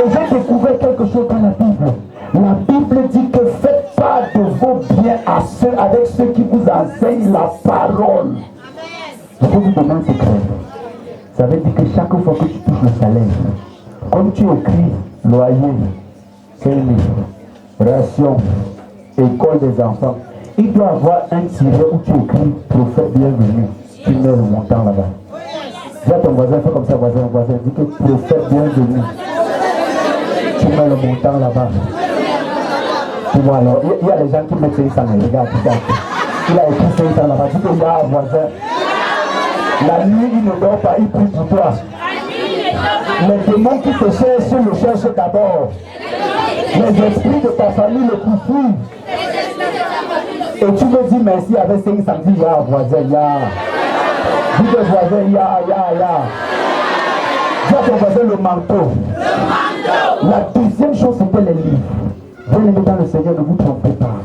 Et j'ai découvert quelque chose dans la Bible. La Bible dit que faites part de vos biens à ceux, avec ceux qui vous enseignent la parole. Je peux vous donner un secret. Ça veut dire que chaque fois que tu touches le salaire, comme tu écris loyer, service, ration, école des enfants, il doit avoir un tiret où tu écris prophète bienvenu. Tu mets le montant là-bas. Dis à ton voisin, fais comme ça, voisin, dis que prophète bienvenu. Tu mets le montant là-bas. Tu vois alors, il y a des gens qui mettent ça, regarde, regarde. Il a écrit ça là-bas. Dis qu'il y a un voisin. La nuit, il ne dort pas, il prie pour toi. Les démons qui te cherchent, le cherchent d'abord. Les esprits de ta famille le poursuivent. Et tu me dis merci avec 5 samedis, ya voisin, ya. Dis le voisin, ya. Dis à ton voisin le manteau. La deuxième chose, c'était les livres. Bien-aimés dans le Seigneur, ne vous trompez pas.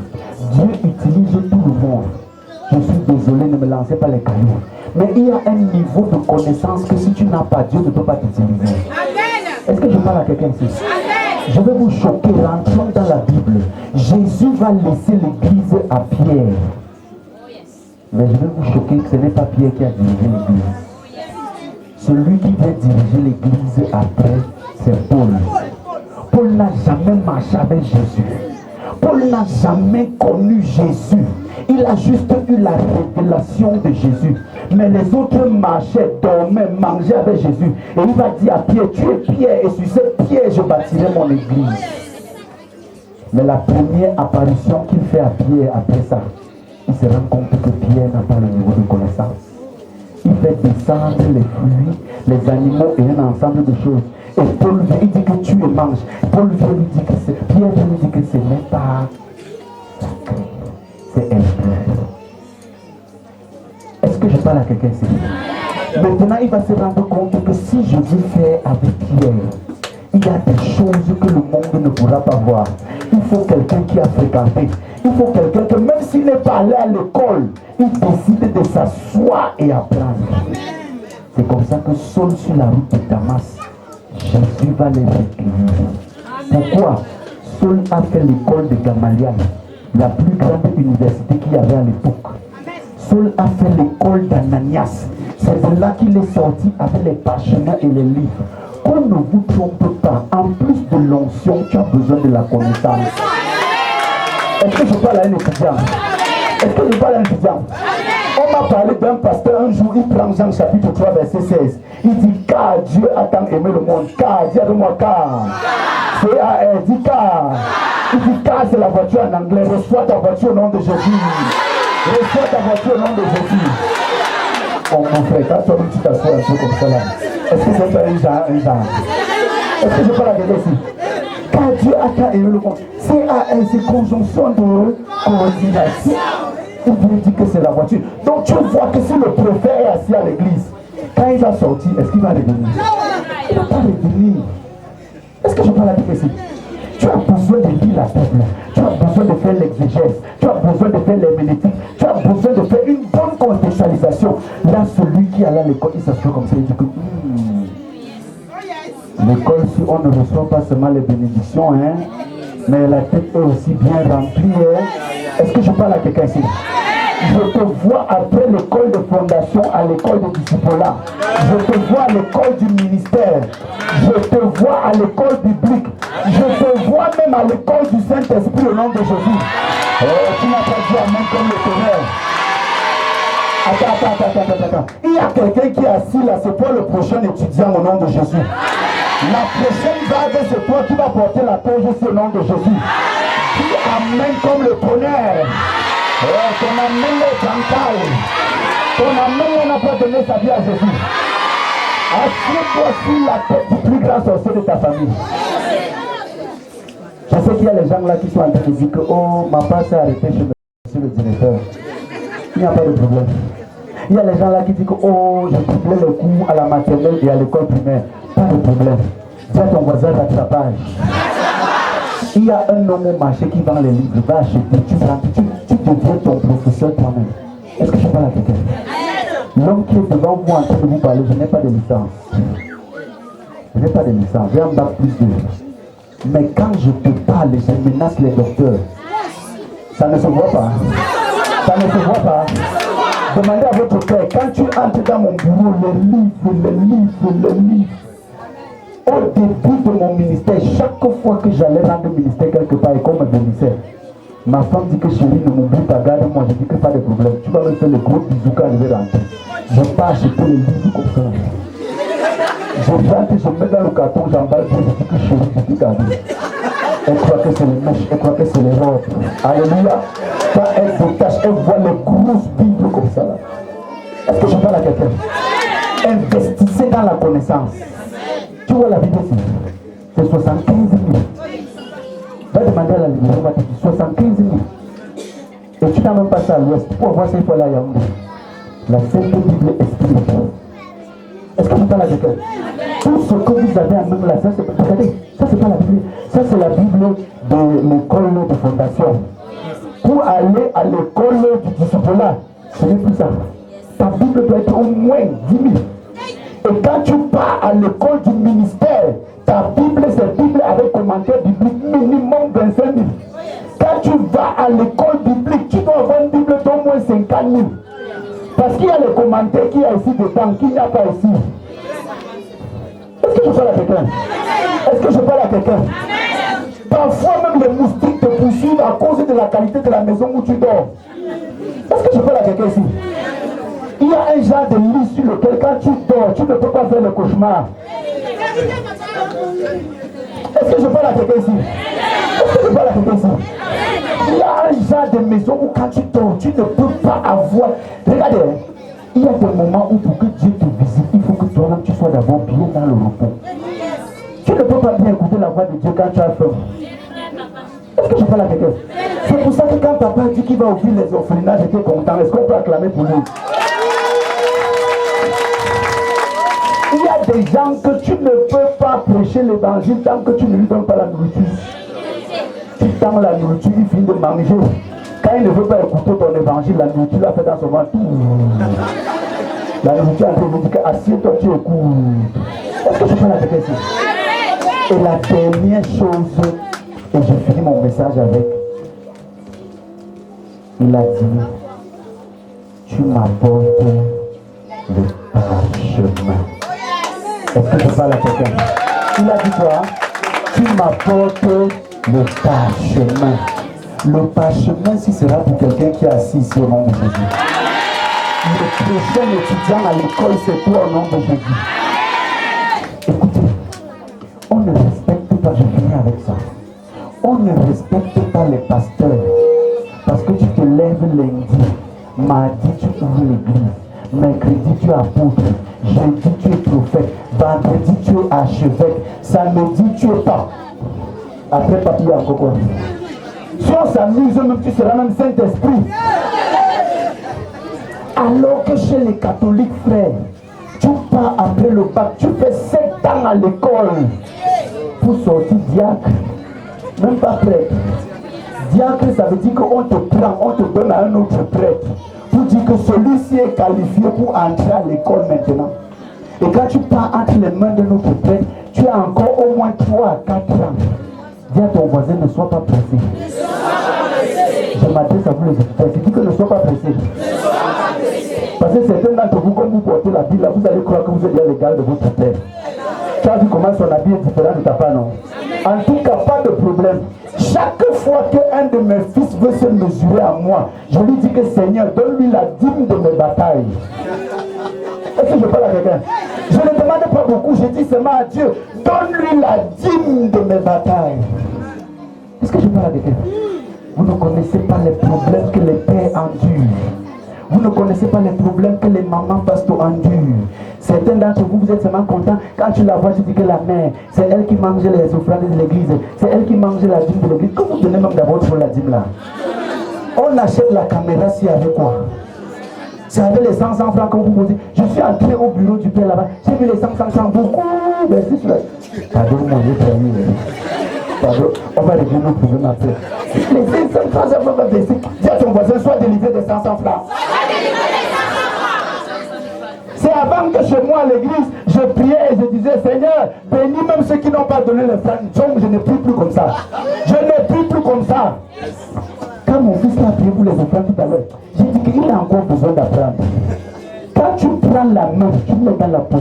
Dieu utilise tout le monde. Je suis désolé, ne me lancez pas les cailloux. Mais il y a un niveau de connaissance que si tu n'as pas, Dieu ne peut pas t'utiliser. Est-ce que je parle à quelqu'un ici? Je vais vous choquer, rentrons dans la Bible. Jésus va laisser l'église à Pierre. Mais je vais vous choquer que ce n'est pas Pierre qui a dirigé l'église. Celui qui vient diriger l'église après, c'est Paul. Paul n'a jamais marché avec Jésus. Paul n'a jamais connu Jésus. Il a juste eu la révélation de Jésus. Mais les autres marchaient, dormaient, mangeaient avec Jésus. Et il va dire à Pierre, tu es Pierre, et sur cette pierre, je bâtirai mon église. Mais la première apparition qu'il fait à Pierre après ça, il se rend compte que Pierre n'a pas le niveau de connaissance. il fait descendre les fruits, les animaux et un ensemble de choses. Et Paul vient, il dit que tu les manges. Paul vient lui dire que c'est, Pierre vient lui dire que ce n'est pas sacré, c'est impur. Est-ce que je parle à quelqu'un ici? Maintenant, il va se rendre compte que si je veux faire avec Pierre, il y a des choses que le monde ne pourra pas voir. Il faut quelqu'un qui a fréquenté. Il faut quelqu'un que même s'il n'est pas allé à l'école, il décide de s'asseoir et apprendre. C'est comme ça que seul sur la route de Damas, Jésus va les recueillir. Pourquoi? Saul a fait l'école de Gamaliel, la plus grande université qu'il y avait à l'époque. Saul a fait l'école d'Ananias. C'est de là qu'il est sorti avec les parchemins et les livres. Qu'on ne vous trompe pas, en plus de l'onction, tu as besoin de la connaissance. Est-ce que je parle à un étudiant? Est-ce que je parle à un étudiant? On m'a parlé d'un pasteur un jour, il prend Jean chapitre 3 verset 16. Il dit car Dieu a tant aimé le monde. Car, dis avec moi car. C-A-R, dis car. Il dit car c'est la voiture en anglais. Reçois ta voiture au nom de Jésus. Reçois ta voiture au nom de Jésus. Oh mon frère, quand toi tu t'assois un peu comme ça là. Est-ce que c'est un genre? Est-ce que je parle à quelqu'un ici? Car Dieu a tant aimé le monde. C-A-R, c'est conjonction de coordination. Il vient dire que c'est la voiture. Donc tu vois que si le prophète est assis à l'église, quand il va sortir, est-ce qu'il va revenir? Il ne va pas revenir. Est-ce que je parle à quelqu'un ici? Tu as besoin de lire la Bible. Tu as besoin de faire l'exégèse. Tu as besoin de faire l'herméneutique. Tu as besoin de faire une bonne contextualisation. Là, celui qui allait à l'école, il s'assoit comme ça, il dit que l'école, si on ne reçoit pas seulement les bénédictions, hein, mais la tête est aussi bien remplie. Hein. Est-ce que je parle à quelqu'un ici? Je te vois après l'école de fondation à l'école de discipulat. Je te vois à l'école du ministère. Je te vois à l'école biblique. Je te vois même à l'école du Saint-Esprit au nom de Jésus. Oh, tu n'as pas dit amen comme le tonnerre. Attends. Il y a quelqu'un qui est assis là, c'est toi le prochain étudiant au nom de Jésus. La prochaine vague, c'est toi qui vas porter la page aussi au nom de Jésus. Qui amène comme le tonnerre. Ton amène le tantal. Ton amène n'a pas donné sa vie à Jésus. Assieds-toi sur la tête du plus grand sorcier de ta famille. Je sais qu'il y a les gens là qui sont en train de dire que oh, ma part s'est arrêtée chez le directeur. Il n'y a pas de problème. Il y a les gens là qui disent que oh, j'ai doublé le cours à la maternelle et à l'école primaire. Pas de problème. Dis à ton voisin rattrapage. Il y a un homme au marché qui vend les livres, va acheter, tu deviens ton professeur toi-même. Est-ce que je parle à quelqu'un? L'homme qui est devant moi en train de vous parler, je n'ai pas de licence. Je n'ai pas de licence, j'ai un bac plus 2. Mais quand je te parle, je menace les docteurs. Ça ne se voit pas. Ça ne se voit pas. Demandez à votre père, quand tu entres dans mon bureau, les livres. Au début de mon ministère, chaque fois que j'allais rendre le ministère quelque part et qu'on me bénissait, ma femme dit que chérie, ne m'oublie pas, garde-moi. Je dis que pas de problème. Tu vas me faire le gros bisou quand je vais rentrer. Je ne vais pas acheter les livres comme ça. Je rentre, je mets dans le carton, j'emballe, je dis que chérie, je dis garde. Elle croit que c'est les mèches, elle croit que c'est les robes. Alléluia. Quand elle détache, elle voit les grosses bibles comme ça. Là. Est-ce que je parle à quelqu'un? Investissez dans la connaissance. Tu vois la Bible ici, c'est 75 000. Va demander à la librairie, on va te dire 75 000. Et tu n'as même pas ça à l'ouest. Pour avoir ça, il faut aller à Yaoundé. La Sainte Bible Esprit. Est-ce que je parle à quelqu'un? Tout ce que vous avez en main là, ça c'est, regardez, ça c'est pas la Bible. Ça c'est la Bible de l'école de fondation. Pour aller à l'école du discipulat, ce n'est plus ça. Ta Bible doit être au moins 10 000. Et quand tu pars à l'école du ministère, ta Bible, c'est Bible avec commentaire biblique minimum 25 000. Quand tu vas à l'école biblique, tu dois avoir une Bible d'au moins 50 000. Parce qu'il y a les commentaires qu'il y a ici dedans, qu'il n'y a pas ici. Est-ce que je parle à quelqu'un? Est-ce que je parle à quelqu'un? Parfois même les moustiques te poursuivent à cause de la qualité de la maison où tu dors. Est-ce que je parle à quelqu'un ici? Il y a un genre de lit sur lequel quand tu dors, tu ne peux pas faire le cauchemar. Est-ce que je parle à quelqu'un ici? Est-ce que je parle à quelqu'un ici? Il y a un genre de maison où quand tu dors, tu ne peux pas avoir... Regardez, Il y a des moments où pour que Dieu te visite, il faut que toi-même tu sois d'abord bien dans le repos. Tu ne peux pas bien écouter la voix de Dieu quand tu as faim. Est-ce que je parle à quelqu'un? C'est pour ça que quand papa dit qu'il va ouvrir les orphelinats, j'étais content. Est-ce qu'on peut acclamer pour lui? Il y a des gens que tu ne peux pas prêcher l'évangile tant que tu ne lui donnes pas la nourriture. Tu tends la nourriture, il finit de manger. Quand il ne veut pas écouter ton évangile, la nourriture l'a fait dans son ventre. La nourriture a dit que assieds-toi, tu écoutes. Est-ce que je parle à quelqu'un ici? Et la dernière chose, et je finis mon message avec, il a dit, tu m'apportes le parchemin. Est-ce que je parle à quelqu'un? Il a dit quoi? Tu m'apportes le parchemin. Le parchemin, si sera pour quelqu'un qui est assis ici au nom de Jésus. Le prochain étudiant à l'école, c'est toi au nom de Jésus. Écoutez, on ne respecte pas, je finis avec ça. On ne respecte pas les pasteurs parce que tu te lèves lundi, mardi tu ouvres l'église, mercredi tu es apôtre, jeudi tu es prophète, vendredi tu es archevêque, samedi tu es pas. Après papier encore quoi? Si on s'amuse même, tu seras même Saint-Esprit. Alors que chez les catholiques, frères, tu pars après le bac, tu fais 7 ans à l'école pour sortir diacre, même pas prêtre. Diacre, ça veut dire qu'on te prend, on te donne à un autre prêtre pour dire que celui-ci est qualifié pour entrer à l'école maintenant. Et quand tu pars entre les mains de notre prêtre, tu as encore au moins 3 à 4 ans. Dis à ton voisin, ne sois pas pressé. Je m'adresse à vous les étudiants, je dis que ne sois pas pressé. Parce que certains d'entre vous, comme vous portez la Bible, vous allez croire que vous êtes bien l'égal de votre père. Tu as vu comment son habit est différent de ta part, non? En tout cas, pas de problème. Chaque fois qu'un de mes fils veut se mesurer à moi, je lui dis que Seigneur, donne-lui la dîme de mes batailles. Est-ce que je parle à quelqu'un? Je ne demande pas beaucoup, je dis seulement à Dieu, donne-lui la dîme de mes batailles. Est-ce que je parle à quelqu'un? Vous ne connaissez pas les problèmes que les pères endurent. Vous ne connaissez pas les problèmes que les mamans pasteurs endurent. Certains d'entre vous, vous êtes seulement contents. Quand tu la vois, tu dis que la mère, c'est elle qui mange les offrandes de l'église. C'est elle qui mange la dîme de l'église. Quand vous donnez même d'abord pour la dîme là, on achète la caméra, c'est avec quoi? C'est avec les 500 francs qu'on vous posez. Je suis entré au bureau du père là-bas. J'ai vu les 500 francs beaucoup. Merci sur la... Pardon, mon Dieu, pardon, on va régler nos problèmes après. Les 500 francs, ça va baisser. Dis à ton voisin, sois délivré des 500 francs. C'est avant que chez moi à l'église, je priais et je disais, Seigneur, bénis même ceux qui n'ont pas donné les francs. Donc je ne prie plus comme ça. Je ne prie plus comme ça. Quand mon fils a prié pour les offrandes tout à l'heure, j'ai dit qu'il a encore besoin d'apprendre. Quand tu prends la main, tu mets dans la poche.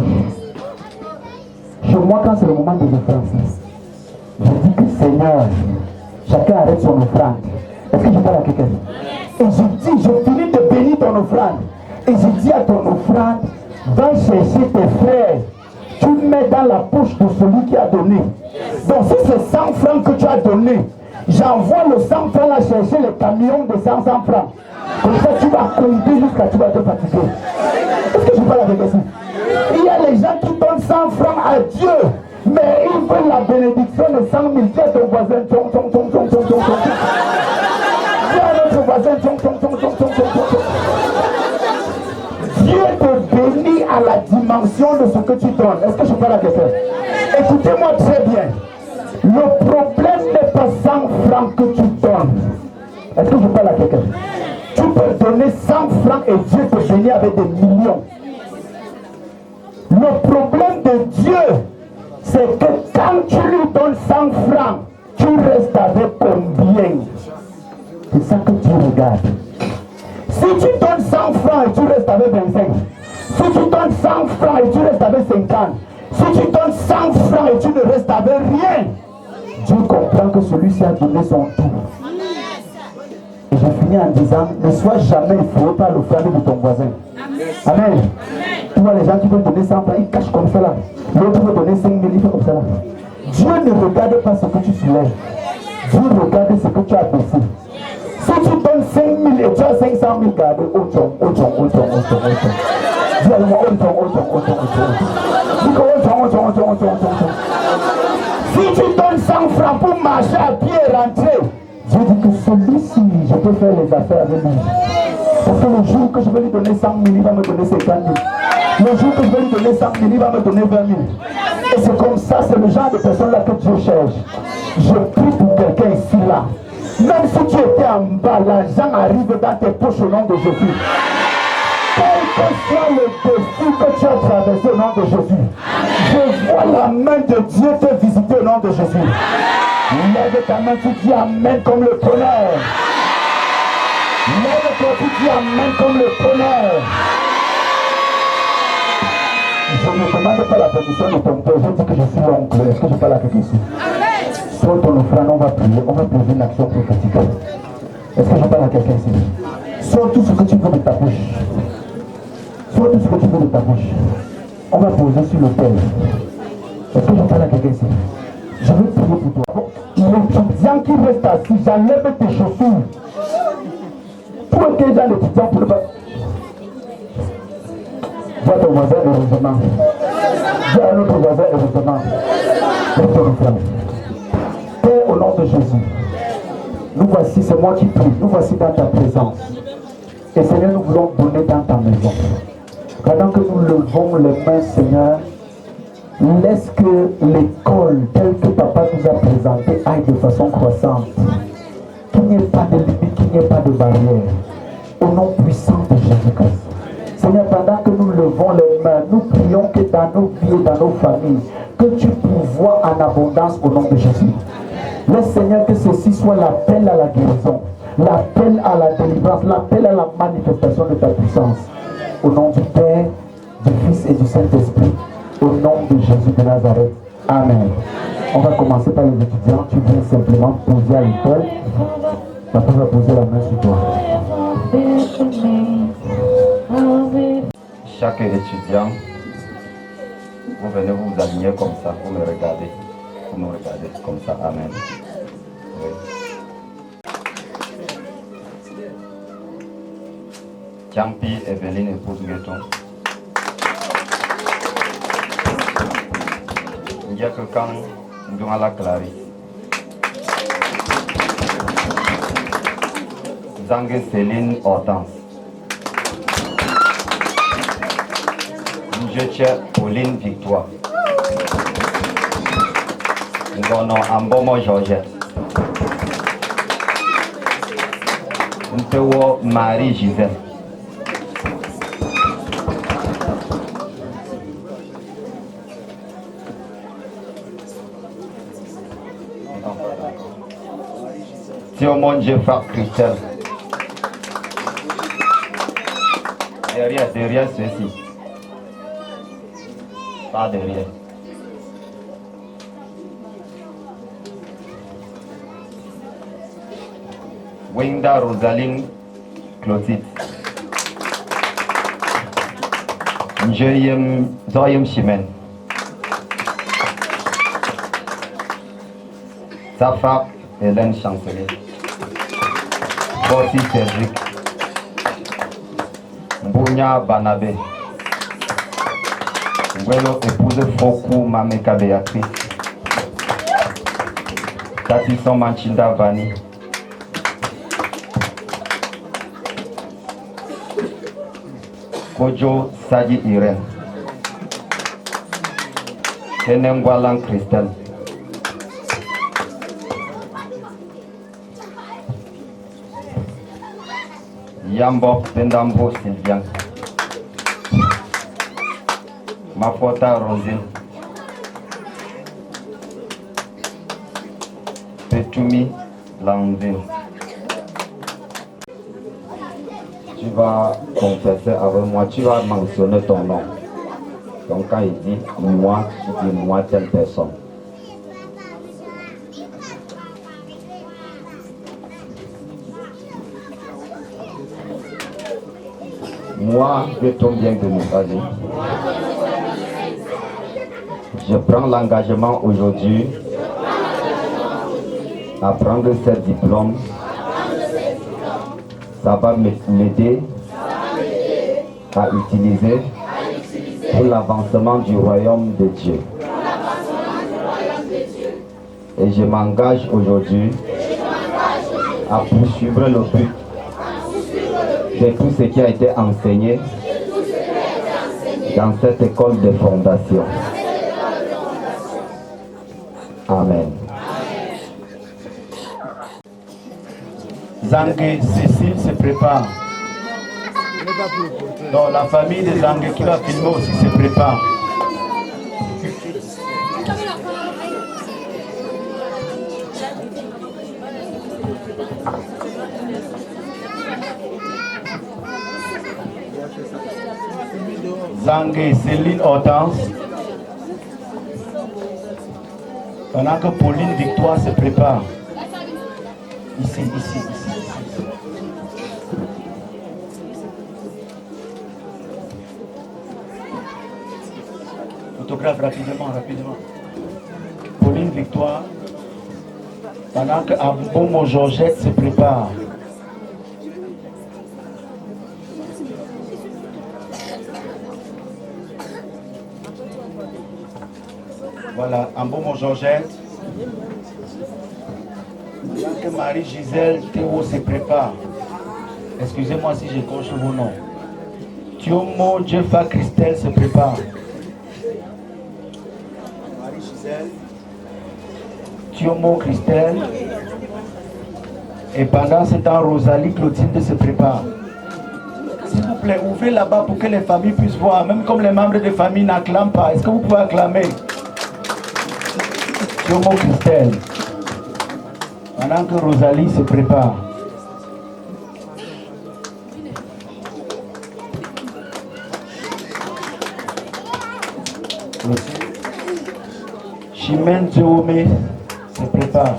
Chez moi, quand c'est le moment de l'offrande, je dis que Seigneur, chacun arrête son offrande. Est-ce que je parle à quelqu'un? Et je dis, je finis de bénir ton offrande. Et je dis à ton offrande, va chercher tes frères. Tu mets dans la poche de celui qui a donné. Donc si c'est 100 francs que tu as donné, j'envoie le 100 francs à chercher le camion de 500 francs. Comme ça tu vas compter jusqu'à tu vas te fatiguer. Est-ce que je parle avec ça? Il y a les gens qui donnent 100 francs à Dieu, mais ils veulent la bénédiction de 100 000. Dis à ton voisin, tong, tong, tong, tong, tong, tong, tong. Dis à notre voisin, tong, tong, tong, tong, tong, tong, tong. Dieu te bénit à la dimension de ce que tu donnes. Est-ce que je parle à quelqu'un? Écoutez-moi très bien. Le problème n'est pas 100 francs que tu donnes. Est-ce que je parle à quelqu'un? Tu peux donner 100 francs et Dieu te bénit avec des millions. Le problème de Dieu, c'est que quand tu lui donnes 100 francs, tu restes avec combien? C'est ça que Dieu regarde. Si tu donnes 100 francs et tu restes avec 25, si tu donnes 100 francs et tu restes avec 50, si tu donnes 100 francs et tu ne restes avec rien, Dieu comprend que celui-ci a donné son tout. Et je finis en disant, ne sois jamais effrayé par l'offrande de ton voisin. Amen. Tu vois les gens qui veulent donner 100 francs, ils cachent comme ça là. L'autre veut donner 5 000, il fait comme ça là. Dieu ne regarde pas ce que tu soulèves. Dieu regarde ce que tu as baissé. Si tu donnes 5 000 et tu as 500 000 gardés, si tu donnes 100 francs pour marcher à pied et rentrer, Dieu dit que celui-ci, je peux faire les affaires avec lui. Parce que le jour que je vais lui donner 100 000, il va me donner 50 000. Le jour que je vais lui donner 100 000, il va me donner 20 000. Et c'est comme ça, c'est le genre de personne-là que Dieu cherche. Je prie pour quelqu'un ici, là. Même si tu étais en bas, l'argent arrive dans tes poches au nom de Jésus. Quel que soit le défi que tu as traversé au nom de Jésus, je vois la main de Dieu te visiter au nom de Jésus. Lève ta main, tu dis Amen comme le tonnerre. Lève-toi, tu dis Amen comme le tonnerre. Je ne demande pas la permission de ton père, je dis que je suis l'oncle. Est-ce que je parle à quelqu'un ici? Soit ton offrande, on va prier une action prophétique. Est-ce que je parle à quelqu'un ici? Soit tout ce que tu veux de ta bouche. Soit tout ce que tu veux de ta bouche. On va poser sur l'autel. Est-ce que je parle à quelqu'un ici? Je veux prier pour toi. L'étudiant qui reste assis, j'enlève tes chaussures. Pour que dans l'étudiant pour le bas. Vois ton voisin heureusement. Vois un autre voisin heureusement. Donne ton offrande. Père, au nom de Jésus, nous voici, c'est moi qui prie, nous voici dans ta présence. Et Seigneur, nous voulons donner dans ta maison. Pendant que nous levons les mains, Seigneur, laisse que l'école telle que Papa nous a présentée aille de façon croissante. Qu'il n'y ait pas de limite, qu'il n'y ait pas de barrière. Au nom puissant de Jésus-Christ. Seigneur, pendant que nous levons les mains, nous prions que dans nos vies et dans nos familles, que tu pourvoies en abondance au nom de Jésus. Laisse, Seigneur, que ceci soit l'appel à la guérison, l'appel à la délivrance, l'appel à la manifestation de ta puissance. Au nom du Père, du Fils et du Saint-Esprit, au nom de Jésus de Nazareth. Amen. On va commencer par les étudiants. Tu viens simplement poser à l'école. Papa va poser la main sur toi. Chaque étudiant, vous venez vous aligner comme ça, vous me regardez. Vous me regardez comme ça. Amen. Oui. Champi, Evelyne, épouse Gueton. Il y a que quand nous avons la Clary. Zangue Céline Hortense. Njetier Pauline Victoire. Ngono Ambomo Georgette. Ntewo Marie Gisèle. Thiomon Jeffard Christelle. Derrière ceci. Pas derrière. Winda Rosaline Clotilde. Zoyem Chimène. Safa Hélène Chancelier. Bossi Cédric. Mbounia Banabé. Ngwelo épouse Foku Mameka Béatrice. Tatisson Manchinda Vani. Kojo Sadi Irène. Tenengwalan Christelle. Yambo Pendambo Sylvian. Mafota Rosine. Petumi Landine. Tu vas confesser avec moi, tu vas mentionner ton nom. Donc quand il dit moi, tu dis moi telle personne. Moi, je tombe bien de nous, vas-y. Je prends l'engagement aujourd'hui à prendre ce diplôme ça va m'aider à utiliser pour l'avancement du royaume de Dieu. Et je m'engage aujourd'hui à poursuivre le but de tout ce qui a été enseigné dans cette école de fondation. Amen. Zangue, Cécile se prépare. Donc la famille de Zangue qui va filmer aussi se prépare. Zangue, Céline Hortense. Pendant que Pauline Victoire se prépare. Ici. Photographe rapidement. Pauline Victoire. Pendant que Abomo Georgette se prépare. Voilà, Abomo Georgette. Pendant que Marie-Gisèle Théo se prépare. Excusez-moi si j'écorche vos noms. Thiomo Jeffa Christelle se prépare. Marie-Gisèle. Thiomo Christelle. Et pendant ce temps, Rosalie Clotilde se prépare. S'il vous plaît, ouvrez là-bas pour que les familles puissent voir. Même comme les membres de famille n'acclament pas. Est-ce que vous pouvez acclamer? Thiomo Christelle. Pendant que Rosalie se prépare. Chimène Théomé se prépare.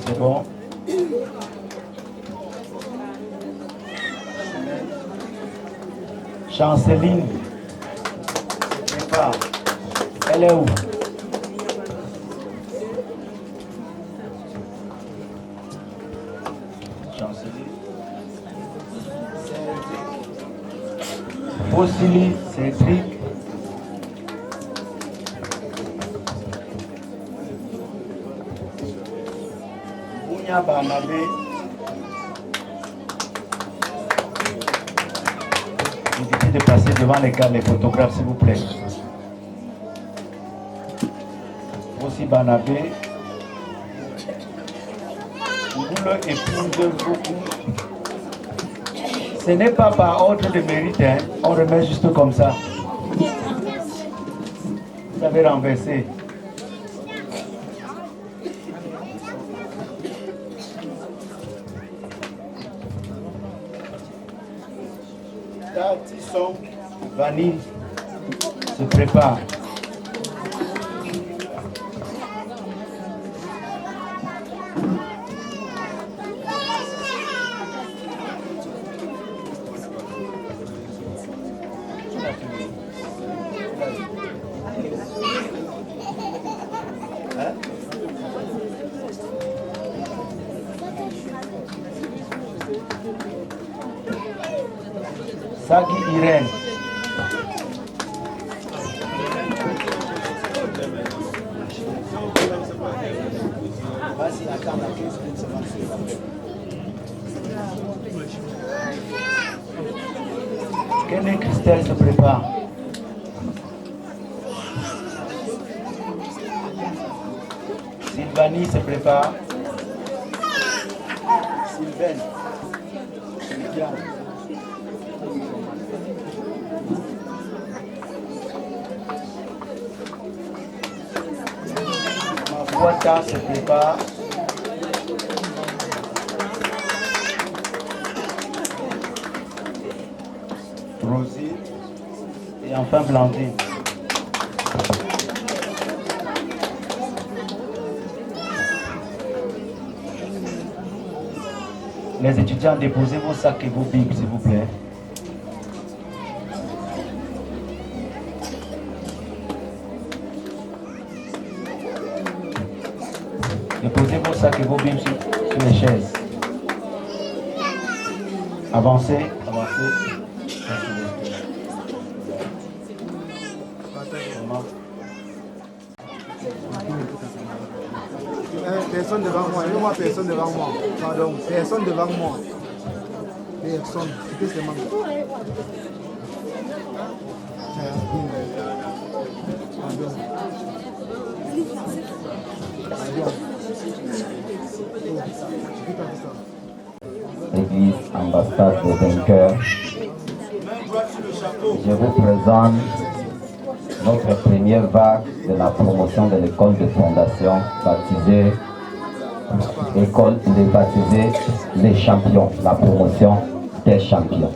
C'est bon. Chanceline se prépare. Elle est où? Chanceline. Fosili, Cédric. Bounia Barnabé. Évitez de passer devant les photographes, s'il vous plaît. Aussi Barnabé. Vous le épousez beaucoup. Ce n'est pas par ordre de mérite, hein. On remet juste comme ça. Vous avez renversé. Tisson, Vanille se prépare. Sagi Irène. Kenny Christelle se prépare. Sylvanie se prépare. Sylvaine. Wata se prépare. Rosie et enfin Blandine. Les étudiants, déposez vos sacs et vos bibles, s'il vous plaît. ça que vos Bibles sur les chaises. Avancez, avancez. Personne devant moi, moi personne devant moi. Pardon, personne devant moi. Personne, c'est que c'est moi. Église ambassade de vainqueurs, je vous présente notre première vague de la promotion de l'école de fondation baptisée école de baptisés les champions, la promotion des champions.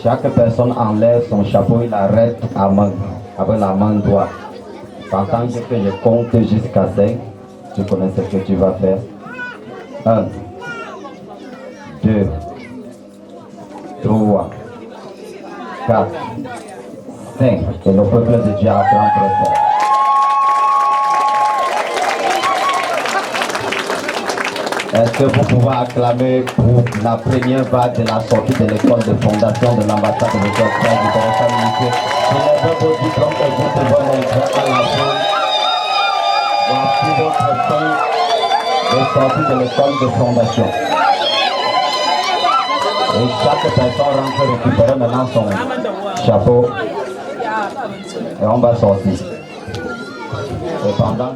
Chaque personne enlève son chapeau, il arrête à main, avec la main droite. Pendant que je compte jusqu'à 5, tu connais ce que tu vas faire. 1, 2, 3, 4, 5. Et le peuple de Dieu acclame très fort. Est-ce que vous pouvez acclamer pour la première vague de la sortie de l'école de fondation de l'ambassade de l'État du Bénin? Élevez vos diplômes et vous pouvez montrer à la foule. Voici votre temps de sortie de l'école de fondation. Et chaque personne rentre récupérer maintenant son chapeau. Et on va sortir. Et pendant...